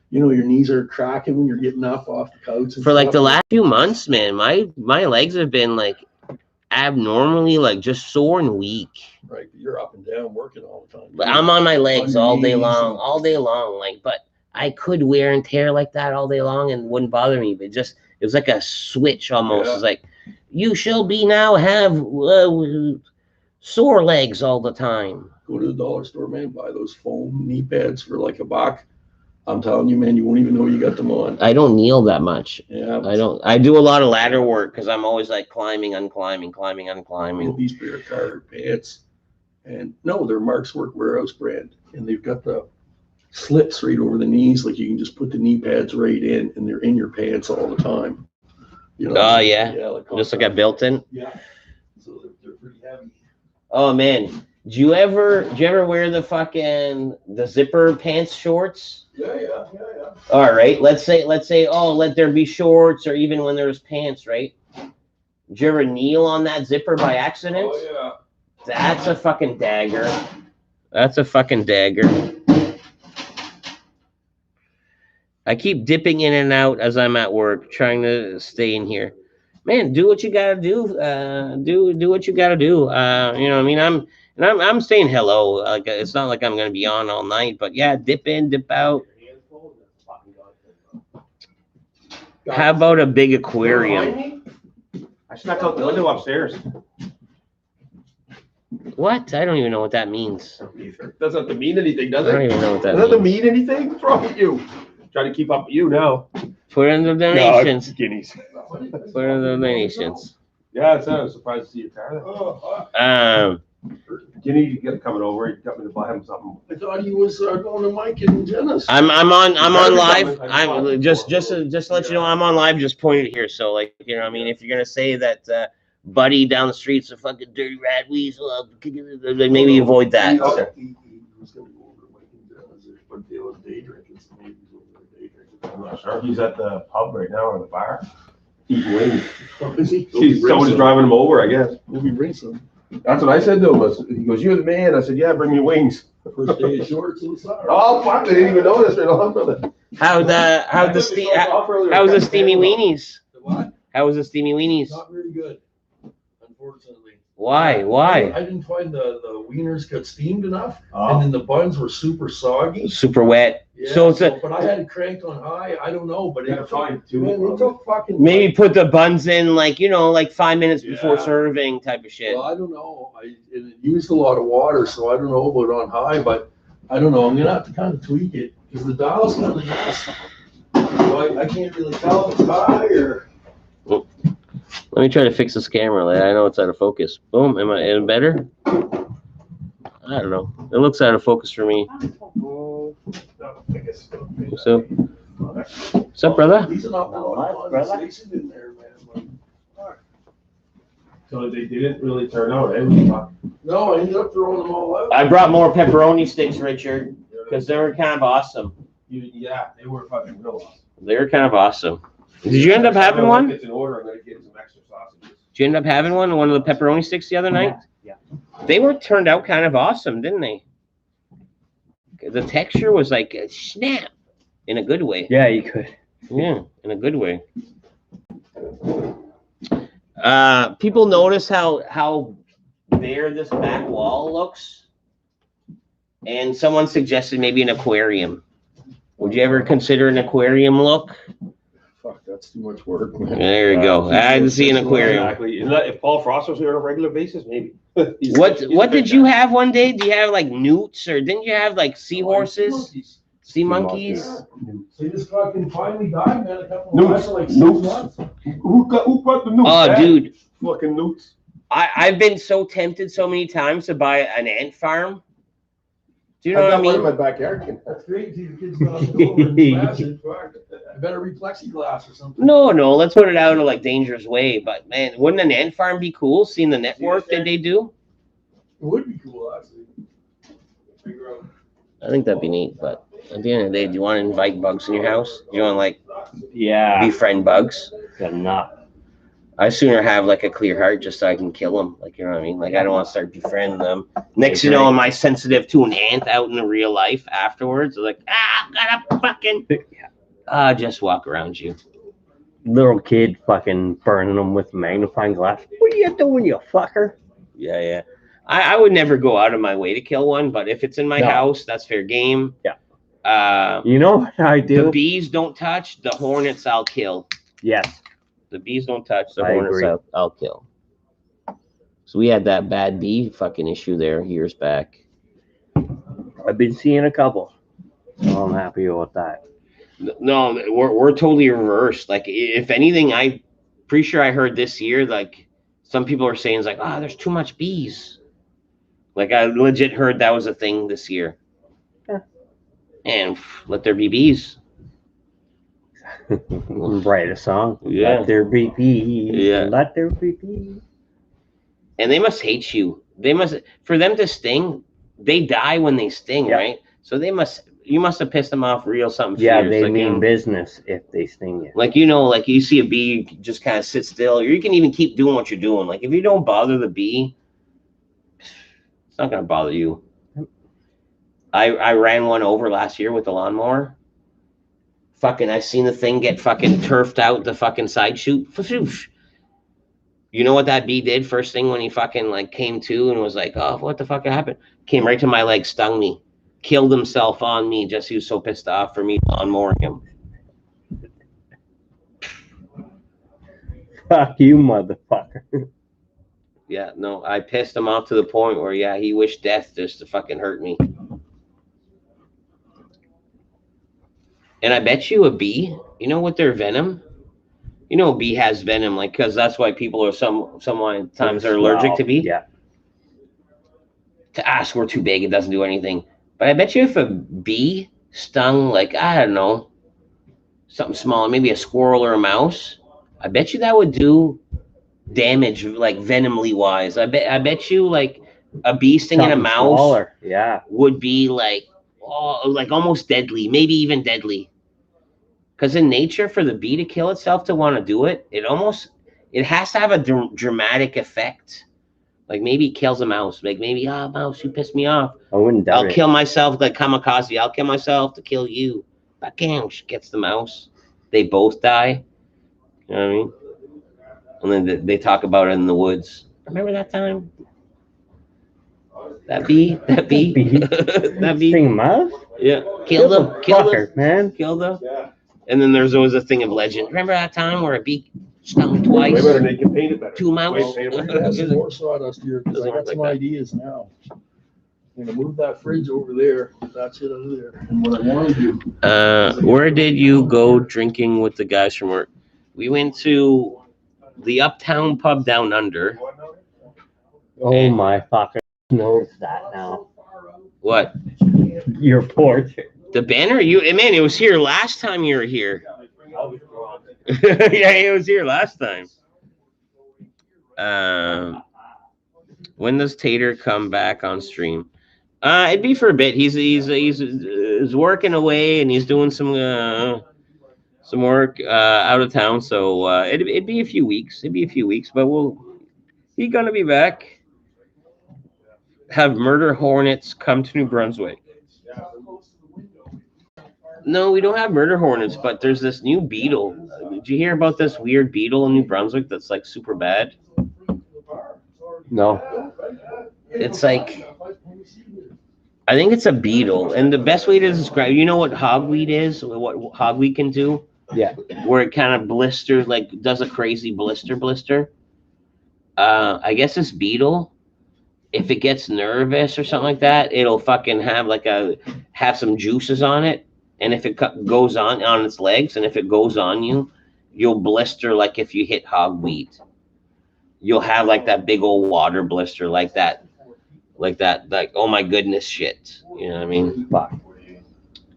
your knees are cracking when you're getting up off the couch. And for like stuff. the last few months, man, my legs have been like abnormally like just sore and weak. Right, you're up and down working all the time. But I'm on my legs On your all day knees long, and- all day long. Like, but I could wear and tear like that all day long and wouldn't bother me. But it was like a switch almost. Yeah. It's like, you shall be now have sore legs all the time. Go to the dollar store, man, buy those foam knee pads for like $1. I'm telling you, man, you won't even know you got them on. I don't kneel that much. Yeah, I don't. I do a lot of ladder work because I'm always like climbing, unclimbing. These pair of Carter pants, and no, they're Mark's Work Warehouse brand, and they've got the slips right over the knees, like you can just put the knee pads right in, and they're in your pants all the time. Oh yeah, like just like a built-in. Yeah, so they're pretty heavy. Oh man, do you ever wear the zipper pants shorts? Yeah. All right, let's say, let there be shorts, or even when there's pants, right? Did you ever kneel on that zipper by accident? Oh yeah. That's a fucking dagger. That's a fucking dagger. I keep dipping in and out as I'm at work, trying to stay in here. Man, do what you gotta do. Do what you gotta do. You know what I mean? I'm saying hello. Like, it's not like I'm gonna be on all night, but yeah, dip in, dip out. How about a big aquarium? I snuck out the window upstairs. What? I don't even know what that means. Doesn't have to mean anything, does I don't it? even know what that Doesn't have to means. mean anything? What's wrong with you? Trying to keep up with you now. Put in the donations. Guineas. Put in the donations. Yeah, I was surprised to see your car there. Guinea, you get coming over. He got me to buy him something. I thought he was going to Mike and Jenna's. I'm on live. I'm just to let you know, I'm on live. Just pointed here, so like, you know what I mean. If you're gonna say that Buddy down the street's a fucking dirty rat weasel, maybe avoid that. Okay. He was going to go over to Mike and Jenna's, but they was day drinking, so maybe he's over there day drinking. I'm not sure. He's at the pub right now, or the bar, eating wings. Is he? Someone's driving him over, I guess. We'll be bring some. That's what I said to him. He goes, "You're the man." I said, "Yeah, bring me wings." First day of shorts in the summer. Oh, fuck! They didn't even notice right on, brother. How's the steamy weenies? The what? How was the steamy weenies? Not very good, unfortunately. Why? I didn't find the wieners got steamed enough, and then the buns were super soggy. Super wet. Yeah, So it's a, but I had it cranked on high. I don't know, but Yeah, it fine, took, too. man, it took fucking. maybe put the buns in like, like 5 minutes before Yeah. serving type of shit. Well, I don't know. It used a lot of water, so I don't know about on high, but I don't know. I'm gonna have to kind of tweak it because the dial's kind of yes. So I can't really tell if it's high or. Let me try to fix this camera. Like, I know it's out of focus. Boom. Am I better? I don't know. It looks out of focus for me. So, what's up, brother? These are not a lot of condensation in there, man. So they didn't really turn out, eh? No, I ended up throwing them all out. I brought more pepperoni sticks, Richard, because they were kind of awesome. Yeah, they were fucking real awesome. They were kind of awesome. Did you end up having one? It's an order. I'm gonna get some extra sausages. Did you end up having one of the pepperoni sticks the other night? Yeah. They turned out kind of awesome, didn't they? The texture was like a snap in a good way. Yeah, you could. Yeah, in a good way. People notice how bare this back wall looks, and someone suggested maybe an aquarium. Would you ever consider an aquarium look? Fuck, That's too much work, man. There you go. I didn't see an aquarium. Exactly. If Paul Frost was here on a regular basis, maybe. What did you have one day? Do you have like newts or didn't you have like seahorses? Sea monkeys? They just fucking finally died, man. A couple of months, like 6 months. Who got the newts? Oh, dude. Fucking newts. I've been so tempted so many times to buy an ant farm. Do you know what I mean? In my backyard. That's great. The kids got to go over and smash it. I better read plexiglass or something. No, let's put it out in a like dangerous way. But man, wouldn't an ant farm be cool? Seeing the network that they do? It would be cool, actually. I think that'd be neat. But at the end of the day, do you want to invite bugs in your house? Do you want to like befriend bugs? Enough. I sooner have like a clear heart just so I can kill them. Like, you know what I mean? Like, I don't want to start befriending them. Next, you know, am I sensitive to an ant out in the real life afterwards? Like, I'm gonna fucking just walk around you. Little kid fucking burning them with magnifying glass. What are you doing, you fucker? Yeah. I would never go out of my way to kill one, but if it's in my house, that's fair game. Yeah. You know what I do? The bees don't touch. The hornets I'll kill. Yes. The bees don't touch. The hornets I'll kill. So we had that bad bee fucking issue there years back. I've been seeing a couple. So I'm happy with that. No, we're totally reversed. Like, if anything, I'm pretty sure I heard this year, like, some people are saying, it's like, there's too much bees. Like, I legit heard that was a thing this year. Yeah. And let there be bees. Write a song. Yeah. Let there be bees. Yeah. Let there be bees. And they must hate you. For them to sting, they die when they sting, right? So you must have pissed them off real something. Yeah, fierce. they like, mean business if they sting you. Like, you know, like you see a bee just kind of sit still, or you can even keep doing what you're doing. Like, if you don't bother the bee, it's not gonna bother you. I ran one over last year with the lawnmower. Fucking, I seen the thing get fucking turfed out the fucking side chute. You know what that bee did first thing when he fucking like came to and was like, oh, what the fuck happened? Came right to my leg, stung me, killed himself on me. Just he was so pissed off for me lawnmowing him. Fuck you, motherfucker. Yeah, no, I pissed him off to the point where, he wished death just to fucking hurt me. And I bet you a bee, you know, with their venom, you know, a bee has venom, like, because that's why people are sometimes are allergic to bee. Yeah. To us, we're too big, it doesn't do anything. But I bet you if a bee stung, like, I don't know, something small, maybe a squirrel or a mouse, I bet you that would do damage, like venomly wise. I bet you like a bee stinging a mouse smaller. would be like, like almost deadly, maybe even deadly. Because in nature, for the bee to kill itself to want to do it, it has to have a dramatic effect. Like maybe it kills a mouse. Like maybe, mouse, you pissed me off. I wouldn't doubt it. I'll kill myself like kamikaze. I'll kill myself to kill you. Bam, she gets the mouse. They both die. You know what I mean? And then they talk about it in the woods. Remember that time? That bee? That bee? Sting mouse? Yeah. Killed him, man. Killed him. Yeah. And then there's always a thing of legend. Remember that time where a bee stung twice? Way better, they can paint it better. Two mouse? That's more sawdust here, because I got some ideas now. I'm gonna move that fridge over there. That's it over there. And what I want to do. Where did you go drinking with the guys from work? We went to the Uptown Pub down under. Oh my fucker knows that now. What? Your porch. The banner? Man, it was here last time you were here. Yeah, it was here last time. When does Tater come back on stream? It'd be for a bit. He's working away and he's doing some work out of town. So it'd be a few weeks. But he's gonna be back. Have murder hornets come to New Brunswick? No, we don't have murder hornets, but there's this new beetle. Did you hear about this weird beetle in New Brunswick that's like super bad? No. It's like, I think it's a beetle. And the best way to describe, you know what hogweed is? What hogweed can do? Yeah. where it kind of blisters, like does a crazy blister. I guess this beetle, if it gets nervous or something like that, it'll fucking have some juices on it, and if it goes on its legs, and if it goes on you, you'll blister like if you hit hogweed. You'll have like that big old water blister, like that, like oh my goodness shit. You know what I mean? Fuck.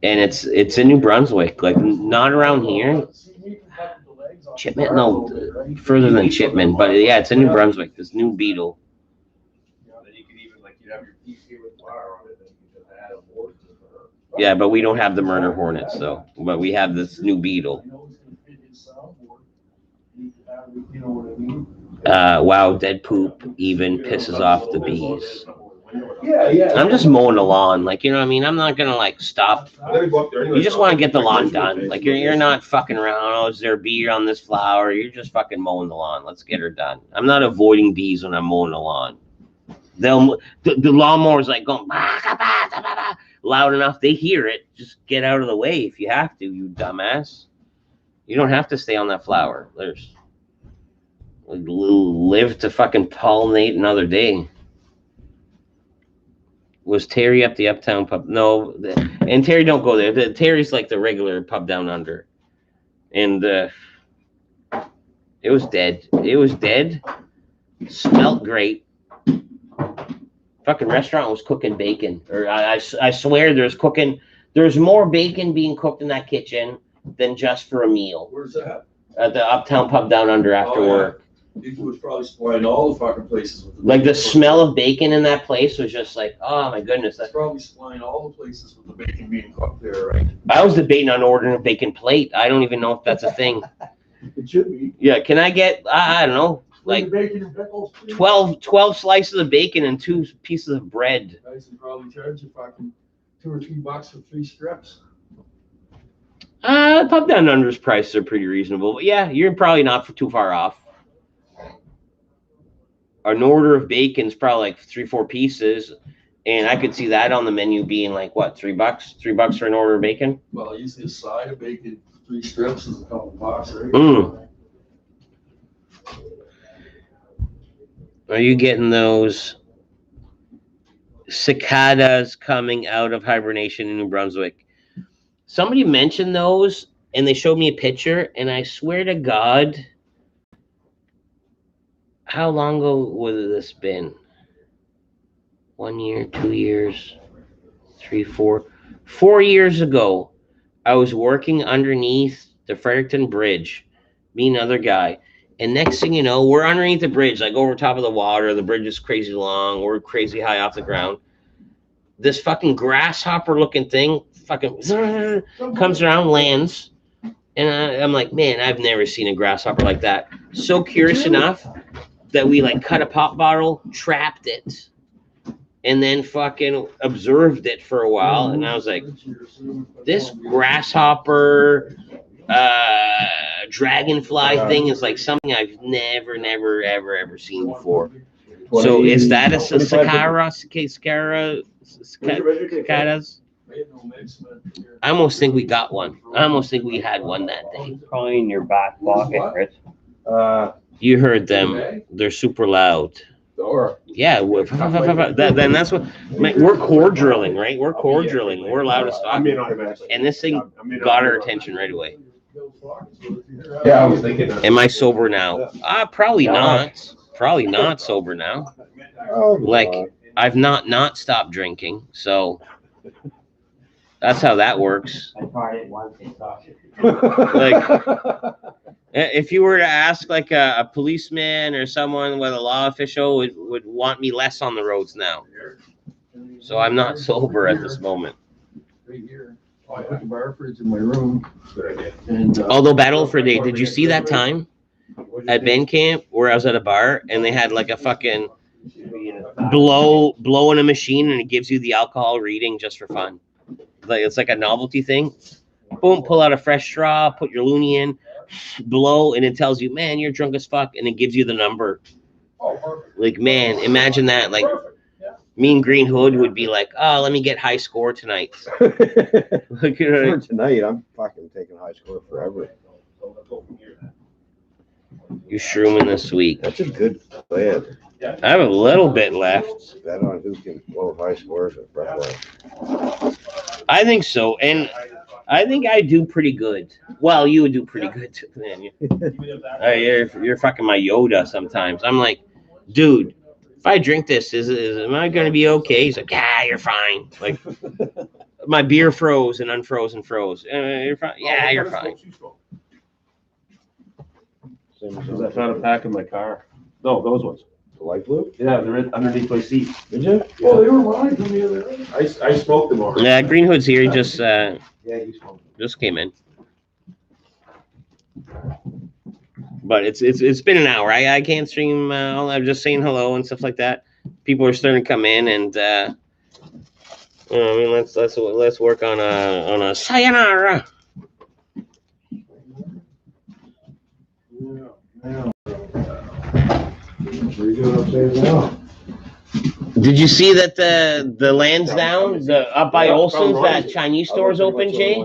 And it's in New Brunswick, like not around here. Chipman, no, further than Chipman, but yeah, it's in New Brunswick. This new beetle. Yeah, but we don't have the murder hornets though. But we have this new beetle. Wow, dead poop even pisses off the bees. Yeah. I'm just mowing the lawn, like, you know what I mean? I'm not gonna like stop. You just want to get the lawn done. Like you're not fucking around. Oh, is there a bee on this flower? You're just fucking mowing the lawn. Let's get her done. I'm not avoiding bees when I'm mowing the lawn. The lawnmower's like going loud enough. They hear it. Just get out of the way if you have to, you dumbass. You don't have to stay on that flower. There's live to fucking pollinate another day. Was Terry up the Uptown pub? No, and Terry don't go there. Terry's like the regular pub down under, and it was dead. It was dead. Smelled great. Fucking restaurant was cooking bacon, or I swear there's more bacon being cooked in that kitchen than just for a meal. Where's that? At the Uptown pub down under after work. It was probably supplying all the fucking places with Like the smell of bacon in that place was just like, oh my goodness. That's probably supplying all the places with the bacon being cooked there, right? I was debating on ordering a bacon plate. I don't even know if that's a thing. It should be. Yeah, can I get, I don't know, like bacon and pickles, 12 slices of bacon and 2 pieces of bread. Guys can probably charge you fucking $2 or $3 for 3 strips. Pub down under's prices are pretty reasonable, but yeah, you're probably not too far off. An order of bacon is probably like 3-4 pieces, and I could see that on the menu being like what, $3? $3 for an order of bacon. Well, usually a side of bacon, 3 strips is a couple bucks, right? Are you getting those cicadas coming out of hibernation in New Brunswick? Somebody mentioned those, and they showed me a picture, and I swear to God, how long ago would this been? 1 year, 2 years, 3, 4. 4 years ago, I was working underneath the Fredericton Bridge, me and another guy. And next thing you know, we're underneath the bridge, like over top of the water. The bridge is crazy long. We're crazy high off the ground. This fucking grasshopper looking thing fucking comes around, lands. And I'm like, man, I've never seen a grasshopper like that. So curious enough that we like cut a pop bottle, trapped it, and then fucking observed it for a while. And I was like, this grasshopper dragonfly thing is like something I've never ever seen before. So is that a cicadas? I almost think we got one. I almost think we had one that day. Probably in your back pocket, Chris. You heard them. They're super loud. Yeah, then that's what we're core drilling, right? We're core drilling. We're loud as fuck. And this thing got our attention right away. Yeah, I was thinking. Am I sober now? Probably not. Probably not sober now. Like I've not stopped drinking, so that's how that works. Like, if you were to ask like a policeman or someone with a law official would want me less on the roads now. So I'm not sober at this moment. I put the bar fridge in my room. Although Battle for a Day, did you see that time at Ben Camp where I was at a bar and they had like a fucking blow in a machine and it gives you the alcohol reading just for fun? Like it's like a novelty thing. Boom, pull out a fresh straw, put your loonie in, blow, and it tells you, man, you're drunk as fuck, and it gives you the number. Like, man, imagine that. Like, me and Green Hood would be like, oh, let me get high score tonight. For tonight, I'm fucking taking high score forever. You're shrooming this week. That's a good plan. I have a little bit left. Bet on who can blow high scores at Brett. I think so, and I think I do pretty good. Well, you would do pretty good too, man. You're fucking my Yoda sometimes. I'm like, dude, if I drink this, am I gonna be okay? He's like, yeah, you're fine. Like, my beer froze and unfroze and froze. You're fine. Yeah, you're fine. Because I found a pack in my car. No, those ones. The light blue? Yeah, they're underneath my seat. Did you? Oh, they were mine from the other day. I smoked them already. Yeah, Green Hood's here. He just Yeah, you smoked. just came in. But it's been an hour. I can't stream. I'm just saying hello and stuff like that. People are starting to come in, and I mean, let's work on a sayonara. What are you doing upstairs now? Did you see that the Lansdowne, up by Olson's, that Chinese store's open, Jay?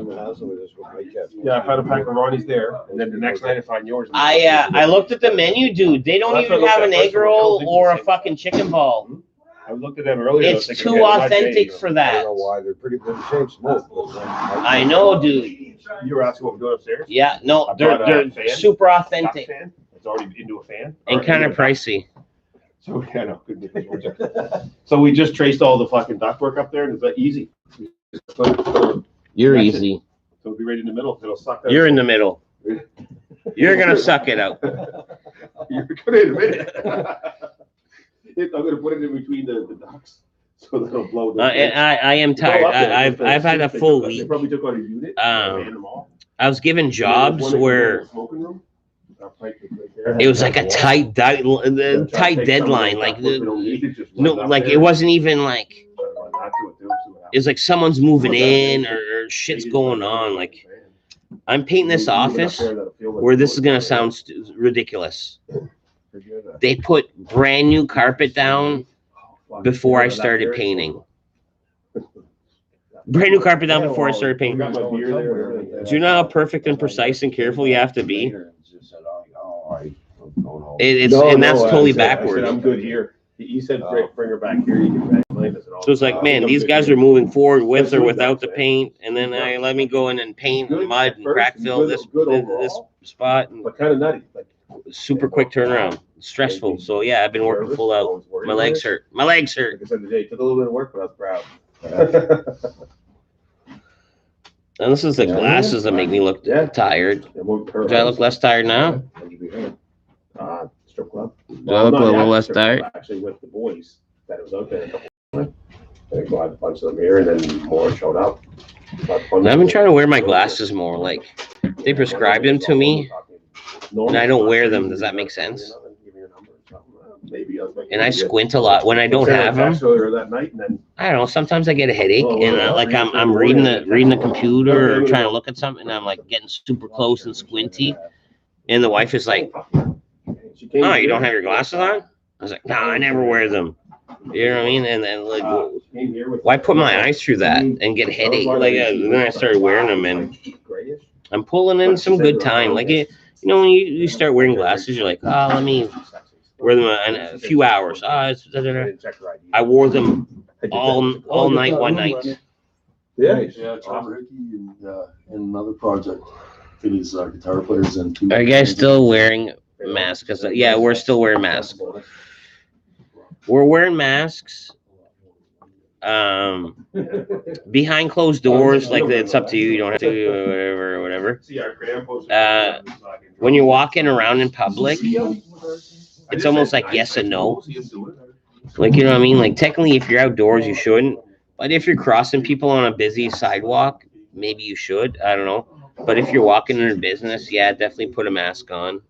Yeah, I found a pack of Ronnie's there, and then the next night I find yours. I looked at the menu, dude. They don't even have an egg roll or a fucking chicken ball. I looked at them earlier. It's too authentic for I that. don't know why. They're pretty good shape. Smoke. I know, dude. You were asking what we're doing upstairs? Yeah, no, I brought a they're fan. super Duck authentic fan. It's already into a fan. and kind of pricey. So yeah, no, good news. So we just traced all the fucking ductwork up there, and it's easy. You're That's easy. So it'll be right in the middle. It'll suck that. You're in the middle. You're gonna suck it out. You're gonna in a minute. I'm gonna put it in between the ducts so that'll blow. I am tired. I've had a full They week. probably took out a unit. And ran them all. I was given jobs where it was like a tight deadline. Like no, like it wasn't even like it's like someone's moving in or shit's going on. Like I'm painting this office where this is gonna sound ridiculous. They put brand new carpet down before I started painting. Brand new carpet down before I started painting. Do you know how perfect and precise and careful you have to be? And that's totally backward. I'm good here. He said, bring her back here. You can blame us. So it's like, man, these guys are moving forward with or without the paint, and then let me go in and paint mud and crack fill this spot. And But kind of nutty. Like, super quick turnaround. Stressful. So yeah, I've been working full out. My legs hurt. My legs hurt. Like I said today, took a little bit of work, but I was proud. And this is the glasses that make me look tired. Do I look less tired now? Strip club. Do I look a little less tired? Actually, with the boys that was out there. They go out a bunch of them here, and then more showed up. I've been trying to wear my glasses more. Like they prescribed them to me, and I don't wear them. Does that make sense? And I squint a lot when I don't have them. I don't know. Sometimes I get a headache, and like I'm reading the computer or trying to look at something, and I'm like getting super close and squinty. And the wife is like, "Oh, you don't have your glasses on?" I was like, "No, I never wear them." You know what I mean? And then like, why put my eyes through that and get a headache? Like then I started wearing them, and I'm pulling in some good time. Like when you start wearing glasses, you're like, "Oh, let me wear them a few hours." I wore them all night one night. Yeah, Tom Ricky and another project. It is guitar players and two. Are you guys still wearing masks? Yeah, we're still wearing masks. We're wearing masks. Behind closed doors, like it's up to you. You don't have to, whatever. When you're walking around in public, it's almost like yes and no. Like, you know what I mean? Like, technically, if you're outdoors, you shouldn't. But if you're crossing people on a busy sidewalk, maybe you should. I don't know. But if you're walking in a business, yeah, definitely put a mask on.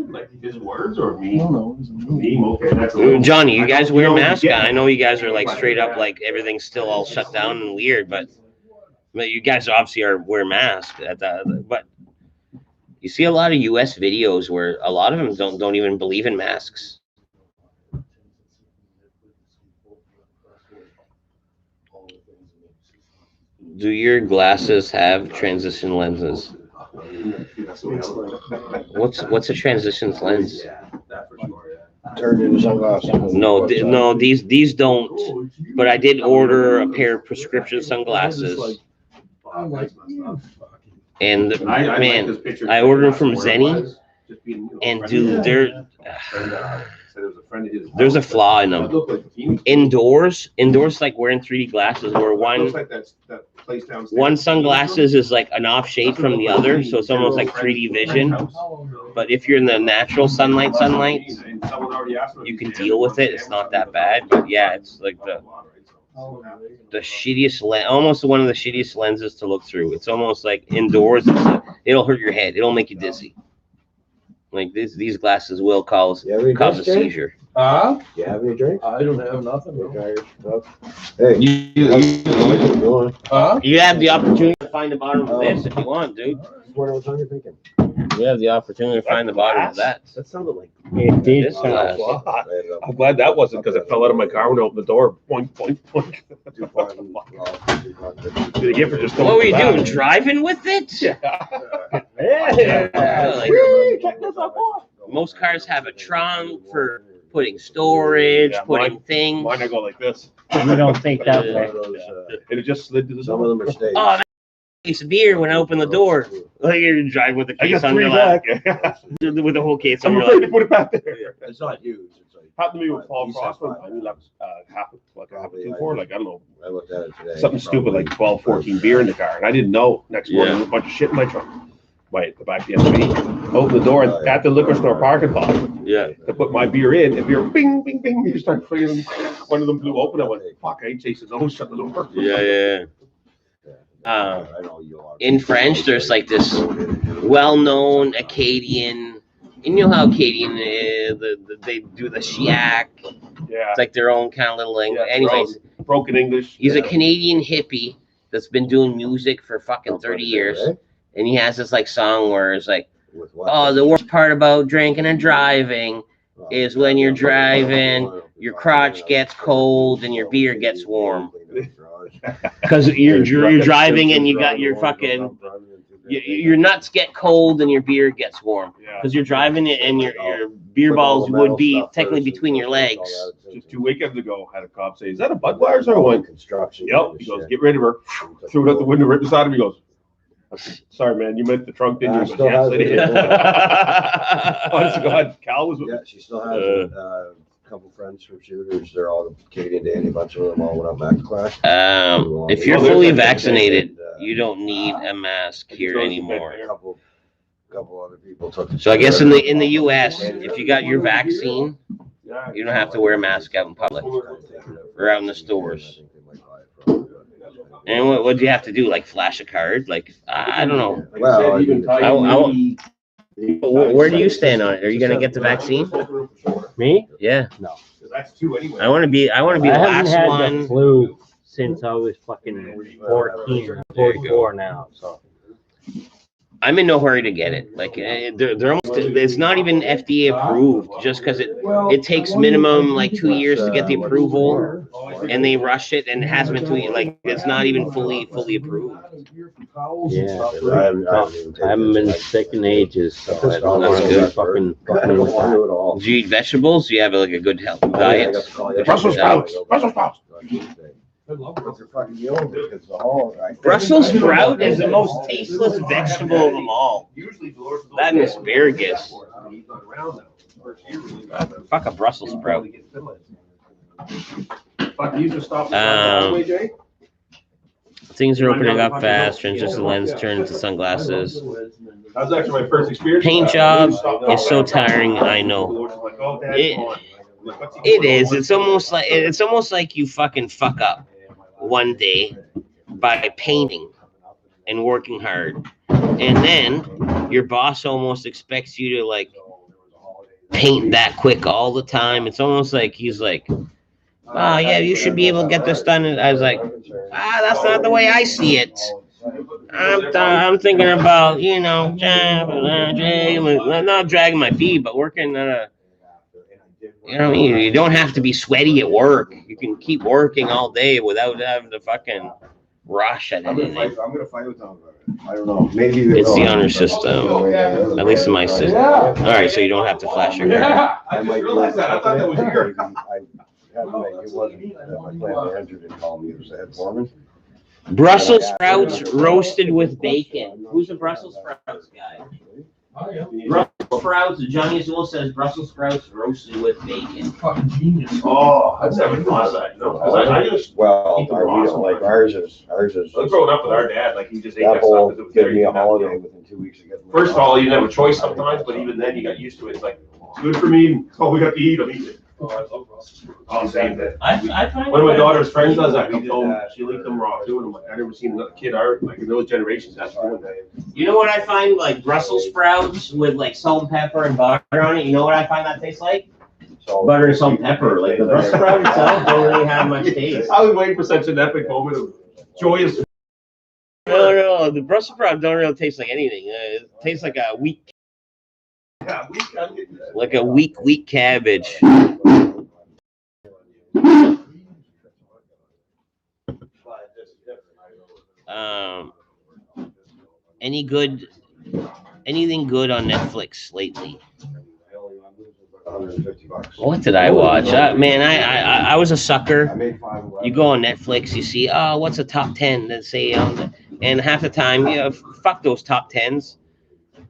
Like his words or me? No. Okay, Johnny, you guys wear masks? I know you guys are like straight up, like everything's still all shut down and weird, but you guys obviously wear masks at that. But you see a lot of U.S. videos where a lot of them don't even believe in masks. Do your glasses have transition lenses? That's the way I look. What's a transitions lens? That for sure, yeah. Turned into sunglasses. No, these don't. But I did order a pair of prescription sunglasses, I'm like, and I like man, this picture. I ordered them from Where it Zenny, was, just being, you know, and friend dude, of- they're and, said it was a friend of his. there's a flaw in It them. looked like a team. Indoors, like wearing 3D glasses, where Looks one like that place downstairs. one sunglasses is like an off shade from the other, so it's almost like 3D vision. But if you're in the natural sunlight, you can deal with it. It's not that bad. But yeah, it's like the shittiest lens, almost one of the shittiest lenses to look through. It's almost like indoors. It'll hurt your head. It'll make you dizzy. Like these glasses will cause You have any a drinks, Jay? seizure. Do you have any drinks? I don't have nothing. No. Hey, Huh? You have the opportunity to find the bottom of this if you want, dude. what time you thinking? You have the opportunity to find the bottom of that. That sounded like. It did. This glass. I'm glad that wasn't because I fell out of my car when I opened the door. Boink, boink, boink. Did he get for just What were you going doing? Driving with it? Yeah. Like, most cars have a trunk for putting storage, Yeah, putting things. Mine, I go like this. We don't think that way. And it just slid to the Some of them are staged. Oh, that case of beer when I open the door. Like you're driving with the I case got on your 3 lap. back. With the whole case on I'm your afraid to lap. put it back there. It's not huge. It's like. Happened to me with Paul He said Frost one five. time. He left half a Probably, 2-4, like I don't know, I looked at it today. something stupid like Probably 12, 14 beer in the car, and I didn't know. Next morning, Yeah. a bunch of shit in my trunk. Wait, the back of the SUV. Open the door and at the liquor store parking lot Yeah. to put my beer in. And beer, bing, bing, bing. You start freaking. One of them blew open. I went, fuck, I ain't chasing those. Shut the door. Yeah. I know you are. In French, there's like this well-known Acadian. You know how Acadian they do the chiac. Yeah. It's like their own kind of little language. Anyways, Broken English. he's a Canadian hippie that's been doing music for fucking 30 years. And he has this like song where it's like, With what? oh, the worst part about drinking and driving is when you're driving, your crotch gets cold and your beer gets warm. Because you're driving and you got your fucking, your nuts get cold and your beer gets warm. Yeah. Because you're driving it and your beer balls would be technically between your legs. Just 2 weekends ago, had a cop say, "Is that a Budweiser?" I went, Construction. "Yep." He goes, "Get rid of her." Threw it out the window right beside him. He goes, "Sorry, man, you meant the trunk, didn't you?" I Still goes, has "Yes, I it. did." Honest to God, Cal was with me. Yeah, she still has a couple friends from shooters. They're all Canadian Dandy. A bunch of them all went up back to class. If you're Oh, there's fully that- vaccinated, you don't need a mask here anymore. A couple other people took it. So I guess in the U.S., if you got your vaccine, Yeah. you don't have to wear a mask out in public or out in the stores. And what do you have to do? Like flash a card? Like I don't know. Well, Where do you stand on it? Are you gonna get the vaccine? Me? Yeah, That's 2 anyway. I want to be the I haven't last had the one. flu since I was fucking 14, 44 now. So I'm in no hurry to get it. Like they're almost. It's not even FDA approved, just because it takes minimum like 2 years to get the approval, and they rush it, and it hasn't been 2 years. Like it's not even fully approved. yeah, I I haven't been sick in ages, so I don't That's want to good. be fucking I don't want to do it all. Do you eat vegetables? Do you have like a good health diet? Brussels sprouts. Brussels sprouts. Brussels sprout is the most tasteless vegetable of them all. That and asparagus. Fuck a Brussels sprout. Fuck, you just stopped. Things are opening up fast. Transition lens turn into sunglasses. That was actually my first experience. Paint job is so tiring. I know. It is. It's almost like you fucking fuck up one day by painting and working hard, and then your boss almost expects you to like paint that quick all the time. It's almost like he's like, "Oh yeah, you should be able to get this done." And I was like, that's not the way I see it. I'm thinking about, not dragging my feet, but working on a. You know what I mean? You don't have to be sweaty at work. You can keep working all day without having to fucking Raw shut I'm it in. gonna fight with them about it. I don't know. Maybe they It's will. the honor system. At least in my system. All right, so you don't have to flash your card. Yeah, I just realized that. I thought that was your. I had like, it wasn't, my plant manager didn't call me, it was the head foreman. Brussels sprouts roasted with bacon. Who's the Brussels sprouts guy? Brussels sprouts. Johnny Azul says Brussels sprouts roasted with bacon. Fucking genius. Oh, I've never thought of that. No, 'cause I just. Well, Keep the we raw don't, like, sometimes. ours is. I was growing up with our dad, like he just ate That that whole, stuff because it was give there. me You a didn't have to- holiday within 2 weeks of getting. First of all, you didn't have a choice sometimes, but even then you got used to it. It's like, it's good for me. It's all we got to eat. I'm eating it. Oh, I love Brussels sprouts. Oh, same thing. I find One of my daughter's friends does that. Comes home, she'll eat them raw too. And I'm like, I've never seen another kid like in those generations that's doing that. You know what I find like Brussels sprouts with like salt and pepper and butter on it? You know what I find that tastes like? Butter and salt and pepper. Like the Brussels sprout itself don't really have much taste. I was waiting for such an epic moment of joyous. No, the Brussels sprout don't really taste like anything. It tastes like a weak cabbage. Anything good on Netflix lately? $150. What did I watch? Man, I was a sucker. I made 5. You go on Netflix, you see, what's a top 10? Let's say, and half the time, fuck those top 10s.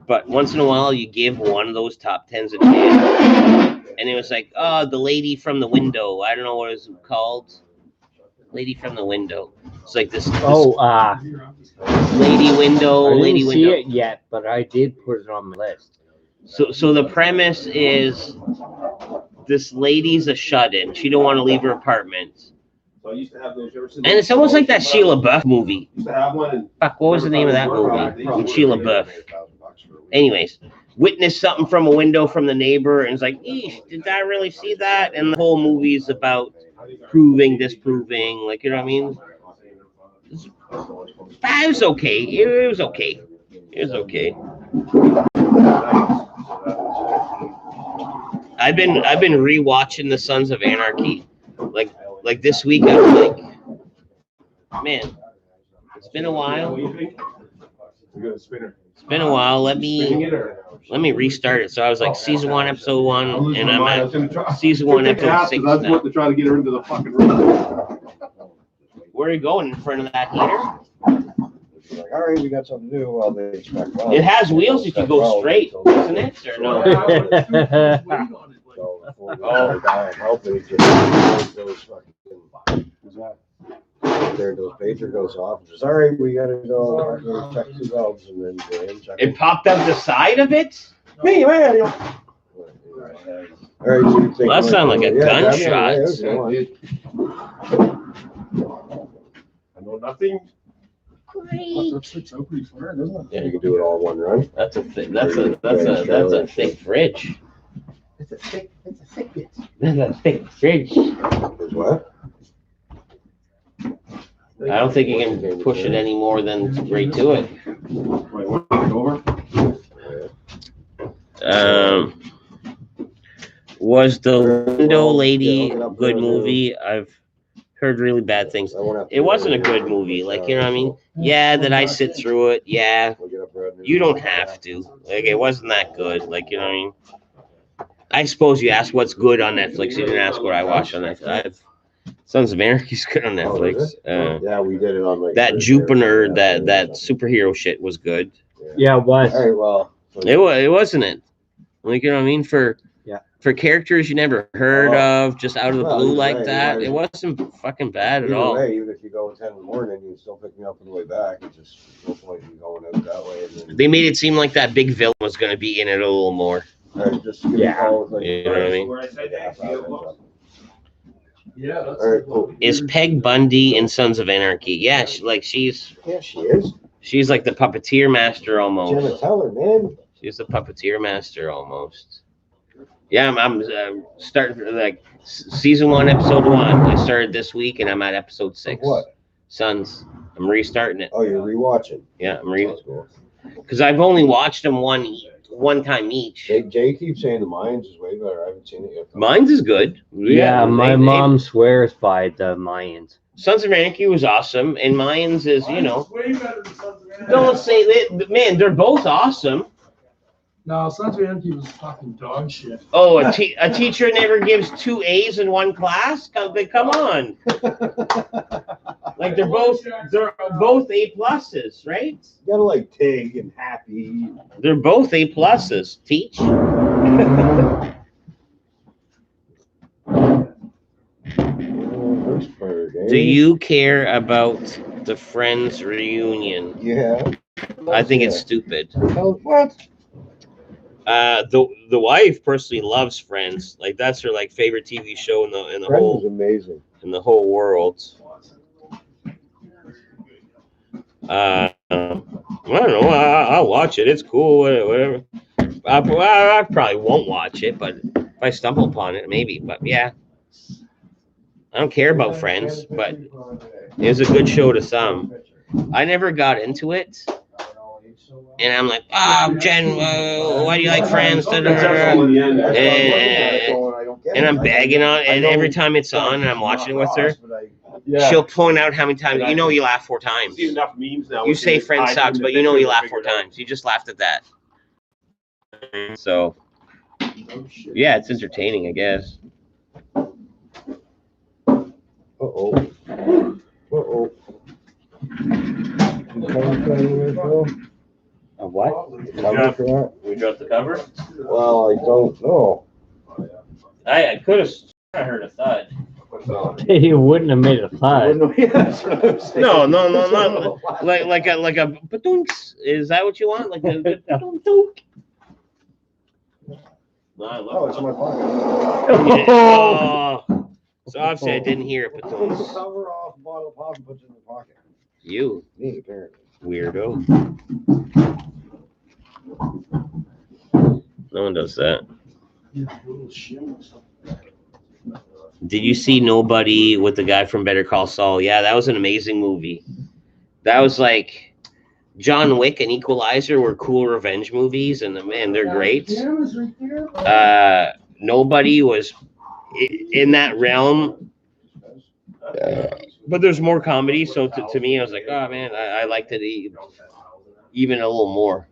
But once in a while, you give one of those top 10s a chance. And it was like, the lady from the window. I don't know what it's called. Lady from the window. It's like this. Lady window. I Lady didn't see window. it yet, but I did put it on my list. So the premise is this lady's a shut-in. She don't want to leave her apartment. So I used to have those. And it's almost like that Sheila Buff movie. Used to have one. Fuck, what was the name of that movie? With Sheila Buff. Anyways, witnessed something from a window from the neighbor and it's like, eesh, did I really see that? And the whole movie is about proving, disproving, like, you know what I mean? It was okay. It was okay. It was okay. I've been rewatching The Sons of Anarchy. Like this week I was like, man, it's been a while. It's been a while. Let me restart it. So I was like season 1, episode 1, and I'm at season 1, episode 6 That's now. what they're trying to get her into the fucking room. Where are you going, in front of that heater? Like, all right, we got something to do. Well, they expect well. It has wheels if you go straight, doesn't it? Or no? So before we go down, hopefully it just goes fucking. There goes pager goes off. And says, all right, we gotta go check the valves and then go in check. It popped out the side of it? Me, man. All right, so you take Well, that sounded like a gunshot. I know nothing. That sticks out pretty far, doesn't it? Yeah, you can do it all in one run. That's a thick fridge. It's a thick bit. That's a thick fridge. Is what? I don't think you can push it any more than right to it. Wait, want to take over? Was The Window Lady a good movie? I've heard really bad things. It wasn't a good movie. Like, you know what I mean? Yeah, did I sit through it? Yeah. You don't have to. Like, it wasn't that good. Like, you know what I mean? I suppose you asked what's good on Netflix. You didn't ask what I watched on Netflix. Sons of Anarchy's good on Netflix. Yeah, we did it on like that Jupiter, that superhero shit was good. Yeah, it was. All right, well. It wasn't it? Like, you know what I mean? For characters you never heard of, just out of the blue like that, it wasn't fucking bad at all. Way, even if you go at 10 in the morning, you can still pick me up on the way back. It's just no point in going out that way. And then, they made it seem like that big villain was going to be in it a little more. just give me a call with, like, You know what I mean? Where I said that. Yeah, that's all right, cool. Is Peg Bundy in Sons of Anarchy? Yeah, she's Yeah, she is. she's like the puppeteer master Jenna almost. Teller, man. She's the puppeteer master almost. Yeah, I'm starting like season 1, episode 1. I started this week and I'm at episode 6. What? Sons. I'm restarting it. Oh, you're rewatching. Yeah, I'm That's cool. because I've only watched them one time each. Jay keeps saying the Mines is way better. I haven't seen it yet. Mine's is good. Yeah, my mom swears by the Mayans. Sons of Anarchy was awesome, and Mayans is, you know. Way better than Sons of Anarchy. Don't say that, man. They're both awesome. No, Sons of Anarchy was fucking dog shit. Oh, a teacher never gives 2 A's in one class. Come on. Like they're both A pluses, right? You gotta like Tig and Happy. They're both A pluses. Teach. Do you care about the Friends reunion? Yeah. I think it's stupid. What? The wife personally loves Friends. Like that's her like favorite TV show in the Friends is whole amazing. in the whole world. I don't know. I'll watch it. It's cool. Whatever. I probably won't watch it, but if I stumble upon it, maybe. But yeah, I don't care about Friends, but it was a good show to some. I never got into it, and I'm like, Jen, why do you like Friends? And I'm bagging on, and every time it's on, and I'm watching it with her. She'll point out how many times you laugh 4 times. Enough memes now. You say Friends sucks, but you laugh 4 times. You just laughed at that. So, yeah, it's entertaining, I guess. Uh-oh. Uh-oh. A what? We dropped the cover? Well, I don't know. I could have heard a thud. You wouldn't have made a thud. No, not like a badunks. Is that what you want? Like a badunk? No, I Oh, it's in my pocket. Oh, so obviously I didn't hear it, Put the badunks. cover off the bottle of pop and put it in the pocket. You Me, apparently. weirdo. No one does that. Did you see Nobody with the guy from Better Call Saul? Yeah, that was an amazing movie. That was like John Wick and Equalizer were cool revenge movies, and man, they're great. Nobody was in that realm, but there's more comedy. So to me, I was like, oh man, I liked it even a little more.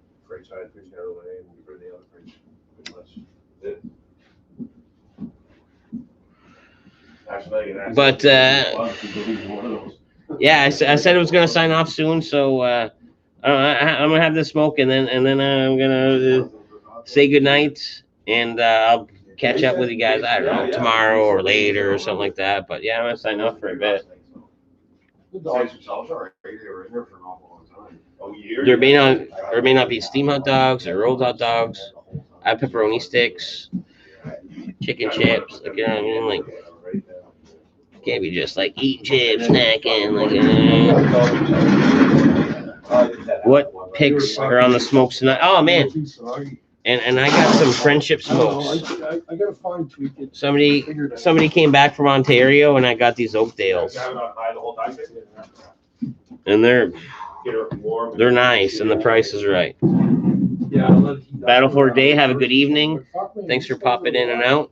But yeah, I said I was gonna sign off soon, so I'm gonna have this smoke, and then I'm gonna say goodnight, and I'll catch up with you guys. I don't know, tomorrow or later or something like that. But yeah, I'm gonna sign off for a bit. The dogs themselves are right. They were in there for an awful long time. Oh, years. There may not be steamed hot dogs or rolled hot dogs. I have pepperoni sticks, chicken chips. Like, you know what I mean? Like, can't be just like eating chips, snacking. Like, what picks are on the smokes tonight? Oh man, and I got some friendship smokes. I gotta find tweak. Somebody came back from Ontario, and I got these Oakdales, and they're nice, and the price is right. Battle for a Day. Have a good evening. Thanks for popping in and out.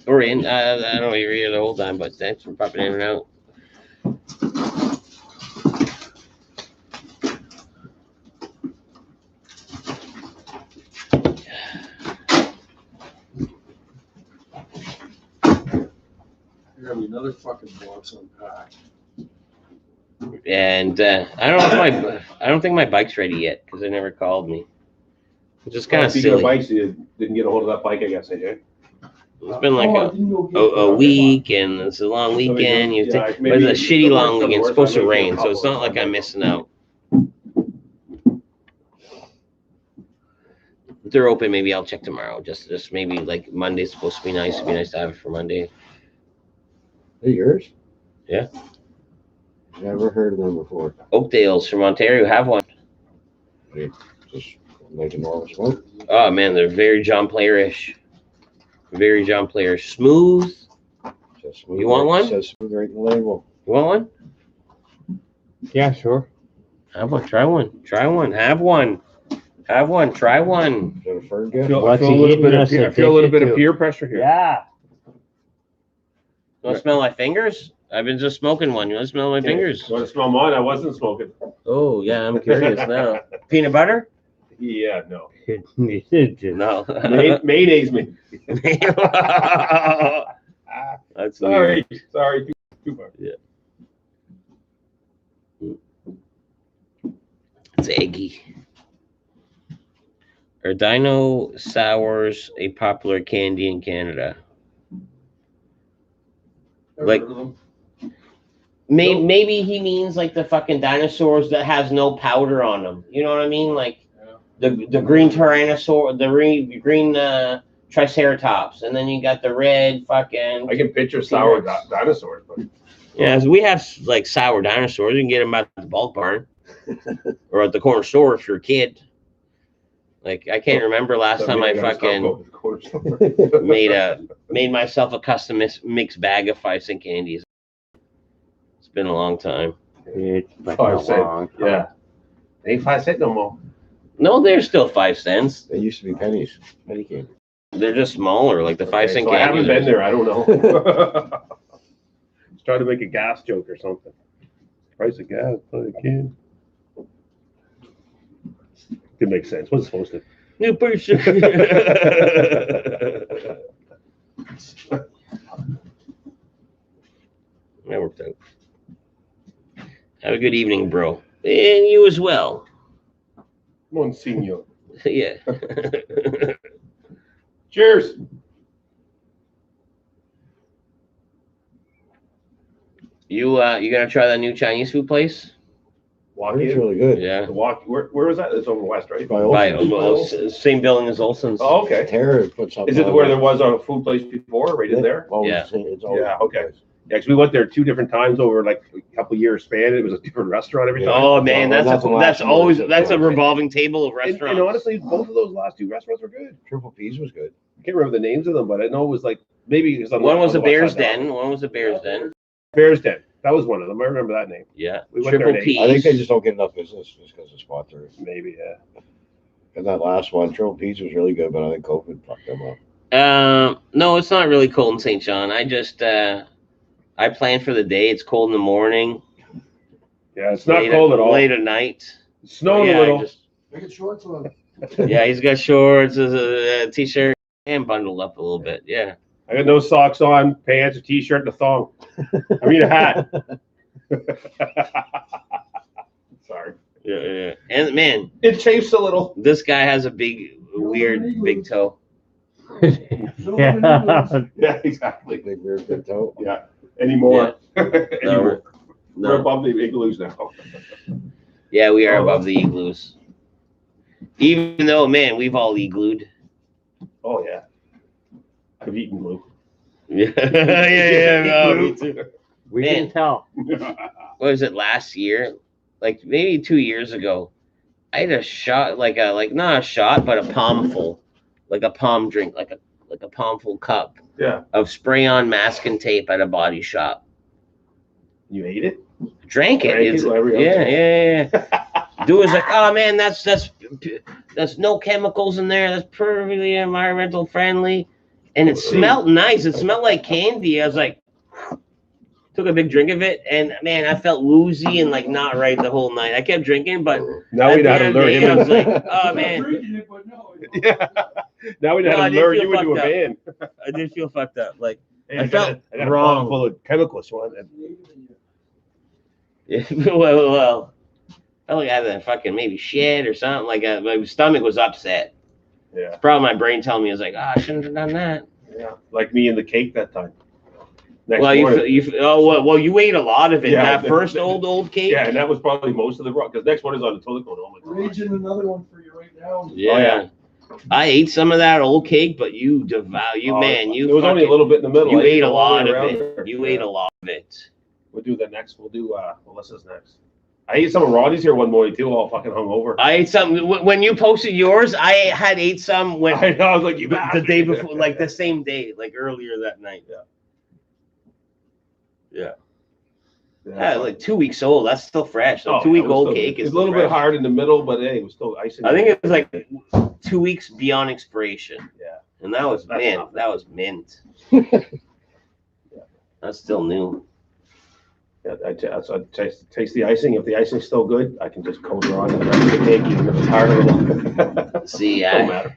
Or in. I don't know if you're here the whole time, but thanks for popping in and out. Another fucking box unpacked. And I don't think my bike's ready yet because they never called me. It's just kind of silly. Bikes, you didn't get a hold of that bike, I guess, AJ. It's been like a week, and it's a long weekend. But it's a shitty long weekend. It's supposed to rain, so it's not like I'm missing out. If they're open, maybe I'll check tomorrow. Just maybe like Monday's supposed to be nice. It'd be nice to have it for Monday. They're yours? Yeah. Never heard of them before. Oakdales from Ontario have one. Just like a normal smoke. Oh man, they're very John Player-ish. Very John Player-ish. Smooth. You want one? Says smooth right in the label. You want one? Yeah, sure. Have one. Try one. Try one. Have one. Have one. Try one. Is that a fern gift? I feel a little bit of peer pressure here. Yeah. Want to smell my fingers? I've been just smoking one. You want to smell my fingers? Want to smell mine? I wasn't smoking. Oh yeah, I'm curious now. Peanut butter? Yeah, no. No. Mayonnaise, me. That's Sorry, weird. sorry. Too far. Yeah. It's eggy. Are dino sours a popular candy in Canada? Like, maybe he means like the fucking dinosaurs that has no powder on them. You know what I mean? Like the green tyrannosaur, the green triceratops, and then you got the red fucking. I can picture sour dinosaurs, but Yeah, so we have like sour dinosaurs. You can get them at the bulk barn or at the corner store if you're a kid. Like I can't remember last time I fucking made myself a custom mixed bag of 5-cent candies. It's been a long time. It's been a 5 cents. long time. Yeah. Ain't 5 cents no more. No, they're still 5 cents. They used to be pennies. Penny candy. They're just smaller, like the 5-cent So I candies. haven't been there. I don't know. Just trying to make a gas joke or something. Price of gas, play a kid. Could make sense. What's it supposed to? New person. That worked out. Have a good evening, bro. And you as well. Monsignor. Yeah. Cheers. You gonna try that new Chinese food place? Walk It's in. really good. Yeah. The walk. Where was that? It's over west, right? By By Olsen's. same building as Olsen's. Oh, okay. Tara put something. Is it on where there was a food place before, right in there? Always, Yeah. It's always Yeah, okay. Yeah, 'cause we went there 2 different times over like a couple years span. It was a different restaurant every time. Oh man, Well, that's that's always the last that's a one. revolving table of And restaurants. honestly, both of those last 2 restaurants were good. Triple P's was good. I can't remember the names of them, but I know it was like maybe it was on One was a on the west Bear's side now. Den. One was a Bear's Den. Bear's Den. That was one of them. I remember that name. Yeah. We went there Triple and ate. P. I think they just don't get enough business just because of spot there. Maybe, yeah. And that last one, Triple P's was really good, but I think COVID fucked them up. No, it's not really cold in St. John. I just I plan for the day. It's cold in the morning. Yeah, it's not late cold at all. Late at night. It's snowing Yeah, a little. Make it shorts on. Yeah, he's got shorts, a t-shirt, and bundled up a little bit. Yeah. I got no socks on, pants, a t-shirt, and a thong. I mean a hat. Sorry. Yeah. And man, It chafes a little. this guy has a weird big toe. Yeah. Yeah, exactly. Big weird big toe. Yeah. Anymore. No, Anymore. We're no. above the igloos now. Yeah, we are above the igloos. Even though, man, we've all iglooed. Oh yeah. I've eaten glue. Yeah, yeah, me too. We Man. can tell. What was it last year? Like maybe 2 years ago, I had a shot, like not a shot, but a palmful, like a palm drink, like a palmful cup Yeah. of spray-on masking tape at a body shop. You ate it? Drank it. Drank it It's, while we were yeah. Dude was like, oh man, that's no chemicals in there. That's perfectly environmental friendly, and it smelled nice. It smelled like candy. I was like, took a big drink of it, and man, I felt woozy and like not right the whole night. I kept drinking, but Now we know how to at the lure end of him the day, I in. was like, oh man, Yeah. Now we know No, how I to did lure feel you into a fucked up. van. I did feel fucked up. Like, Hey, I felt I got a wrong. bottle full of chemicals. One. yeah, well, I felt like I had a fucking maybe shit or something. Like my stomach was upset. Yeah. Probably my brain telling me, I was like, I shouldn't have done that. Yeah. Like me and the cake that time. Next Well, morning. you ate a lot of it. Yeah, That first old cake. Yeah, and that was probably most of the rock because next one is on the toilet going, oh my God. Raging another one for you right now. Yeah. Oh, yeah. I ate some of that old cake, but you Oh, man, you There was only a fucking- little bit in the middle. You I ate a all the lot way of around it. there. You Yeah. ate a lot of it. We'll do that next. We'll do Melissa's next. I ate some of Roddy's here one morning too, all fucking hungover. I ate some when you posted yours. I had ate some when I know, I was like, you the bastard. day before, like the same day, like earlier that night. Yeah, like 2 weeks old. That's still fresh. So Oh, 2 week it was old still- cake is It's a little still bit fresh. hard in the middle, but hey, it was still icing. I think it was like 2 weeks beyond expiration. Yeah. And that was That's mint. enough. That was mint. That's still new. Yeah, so I taste the icing. If the icing's still good, I can just coat her on the rest of the cake, even if it's hard a little. See, Don't matter.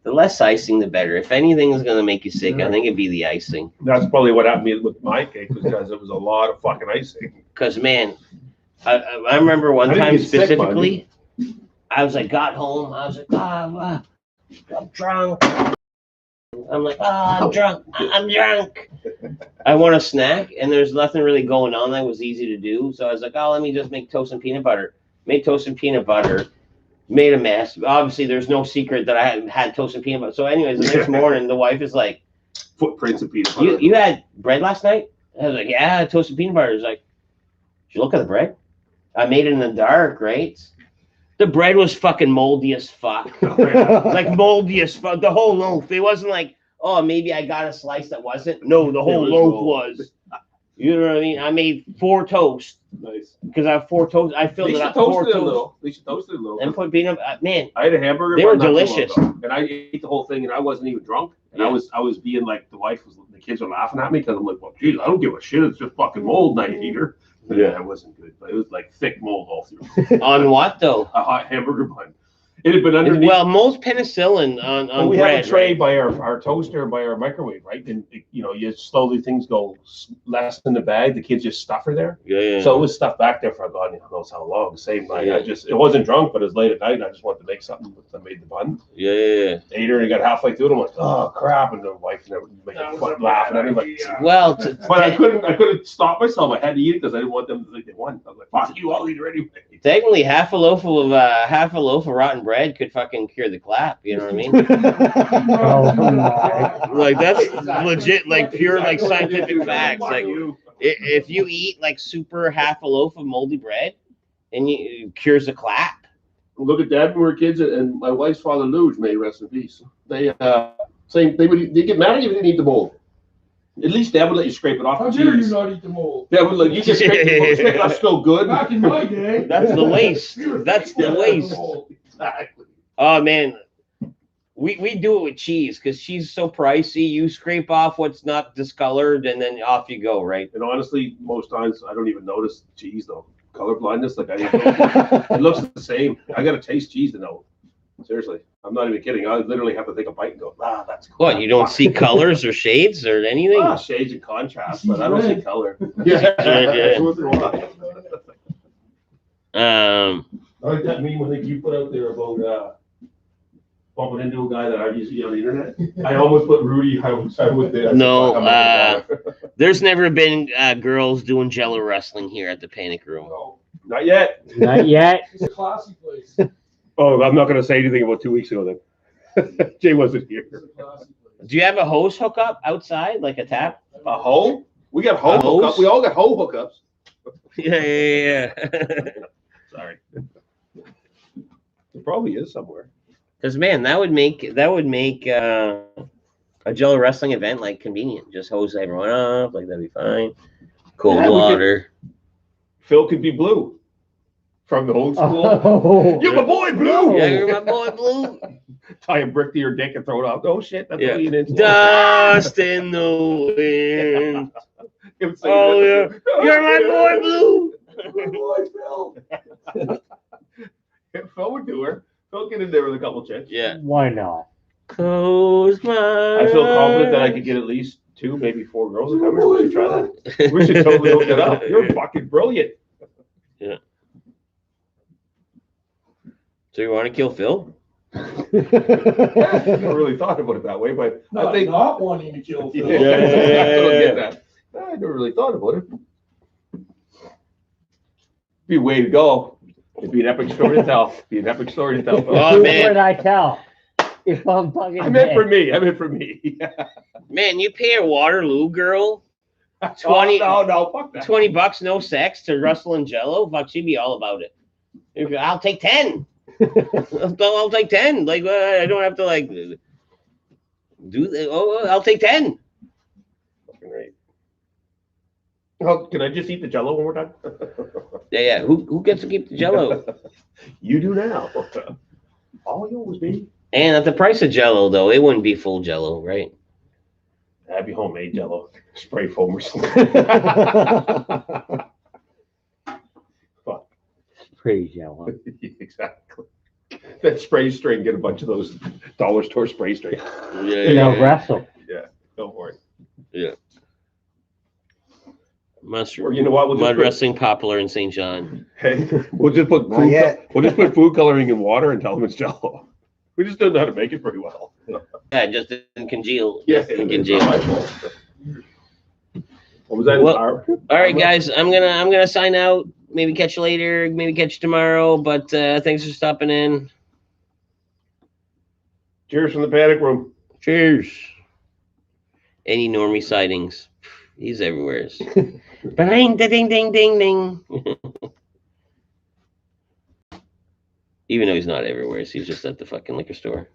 the less icing, the better. If anything is gonna make you sick, I think it'd be the icing. That's probably what happened to me with my cake, because it was a lot of fucking icing. Because man, I remember one I didn't time get sick, specifically, I was like, got home, I was like, I'm drunk. I'm like, I'm drunk. I'm drunk. I want a snack, and there's nothing really going on that was easy to do. So I was like, let me just make toast and peanut butter. Made toast and peanut butter. Made a mess. Obviously, there's no secret that I hadn't had toast and peanut butter. So, anyways, the next morning, the wife is like, Footprints of peanut butter. You had bread last night? I was like, yeah, toast and peanut butter. It's like, did you look at the bread? I made it in the dark, right? The bread was fucking moldy as fuck. Like moldy as fuck. The whole loaf. It wasn't like, oh, maybe I got a slice that wasn't. No, the whole loaf was. You know what I mean? I made 4 toasts. Nice. Because I have 4 toasts. I filled it up. 4 toasts. At least toasted a little. And put peanut. Man, I had a hamburger. they were delicious. And I ate the whole thing, and I wasn't even drunk. And Yeah. I was being like, the kids were laughing at me because I'm like, well, geez, I don't give a shit. It's just fucking mold, and I ate her. Yeah, it wasn't good, but it was like thick mold all through. On what though? A hot hamburger bun. It had been underneath. Well, most penicillin on we bread. have a tray right? by our toaster and by our microwave, right? And you slowly things go less in the bag. The kids just stuff her there. Yeah. So it was stuffed back there for God knows how long. Same night. Yeah. It wasn't drunk, but it was late at night, and I just wanted to make something. I made the bun. Yeah. Ate her, and got halfway through it. I'm like, oh crap! And the wife never making fun, laughing at me. Like, Well, but I couldn't stop myself. I had to eat it because I didn't want them to think they won. I was like, fuck you, I'll eat it anyway. technically half a loaf of rotten bread could fucking cure the clap. You know what I mean? Like that's legit, like pure, like scientific facts. Like if you eat like super half a loaf of moldy bread, and it cures the clap. Look at Dad when we were kids, and my wife's father Luge, may he rest in peace. They saying they get mad if you didn't eat the mold. At least Dad would let you scrape it off. How dare you not eat the mold? Dad would let you just scrape it off. Still good. Back in my day. That's the waste. That's the waste. Exactly. Oh man, we do it with cheese because cheese is so pricey. You scrape off what's not discolored, and then off you go, right? And honestly, most times I don't even notice cheese though. Color blindness, like it looks the same. I gotta taste cheese to know. Seriously, I'm not even kidding. I literally have to take a bite and go, that's cool. What, you don't see colors or shades or anything? Shades and contrast, but I don't see color. Yeah. I like that meme I think you put out there about bumping into a guy that I used to see on the internet. I almost put Rudy. No, there's never been girls doing Jello wrestling here at the Panic Room. No, not yet. Not yet. It's a classy place. Oh, I'm not going to say anything about 2 weeks ago then. Jay wasn't here. It's a classy place. Do you have a hose hookup outside, like a tap? A hoe? We got hoe hose? hookups. We all got hoe hookups. Yeah. Sorry. There probably is somewhere. Because man, that would make a Jello wrestling event like convenient. Just hose everyone up, like that'd be fine. Cold water. Phil could be Blue from the old school. Oh. You're my boy, Blue. Yeah, you're my boy, Blue. Tie a brick to your dick and throw it off. Oh shit, that's Yeah. what he did. Dust in the wind. Oh yeah, you're my boy, Blue. Phil would do her. Phil get in there with a couple chicks. Yeah. Why not? Close my. I feel confident that I could get at least 2, maybe 4 girls to come here. We should try that. We should totally hook it up. You're fucking brilliant. Yeah. So you want to kill Phil? I never really thought about it that way, but I think Not wanting to kill Phil. I don't get that. I never really thought about it. Be a way to go. It'd be an epic story to tell. Oh, man. What would I tell? If I'm fucking I meant dead. for me. Man, you pay a Waterloo girl 20 no, fuck that. $20, no sex to Russell and Jello. Fuck, she'd be all about it. I'll take 10. I'll take 10. Like I don't have to like do that. Oh, I'll take 10. Fucking right. Oh, can I just eat the Jello one more time? Yeah. Who gets to keep the Jello? You do now. All yours, baby. And at the price of Jello, though, it wouldn't be full Jello, right? That'd be homemade Jello, spray foam or something. Spray Jello. Exactly. That spray strain, get a bunch of those dollar store spray strain. Now wrestle. Go for it. Mustard. Or you know what? We'll just Mud put, wrestling popular in St. John. hey, we'll just put Not yet. we'll just put food coloring in water and tell them it's Jello. We just don't know how to make it very well. Yeah, it just didn't congeal. Yeah, Didn't it's congeal. not my fault. What was that? Well, Our- All right, guys, I'm gonna sign out. Maybe catch you later. Maybe catch you tomorrow. But thanks for stopping in. Cheers from the paddock room. Cheers. Any normie sightings? He's everywhere. Ding, ding, ding, ding, ding. Even though he's not everywhere, he's just at the fucking liquor store.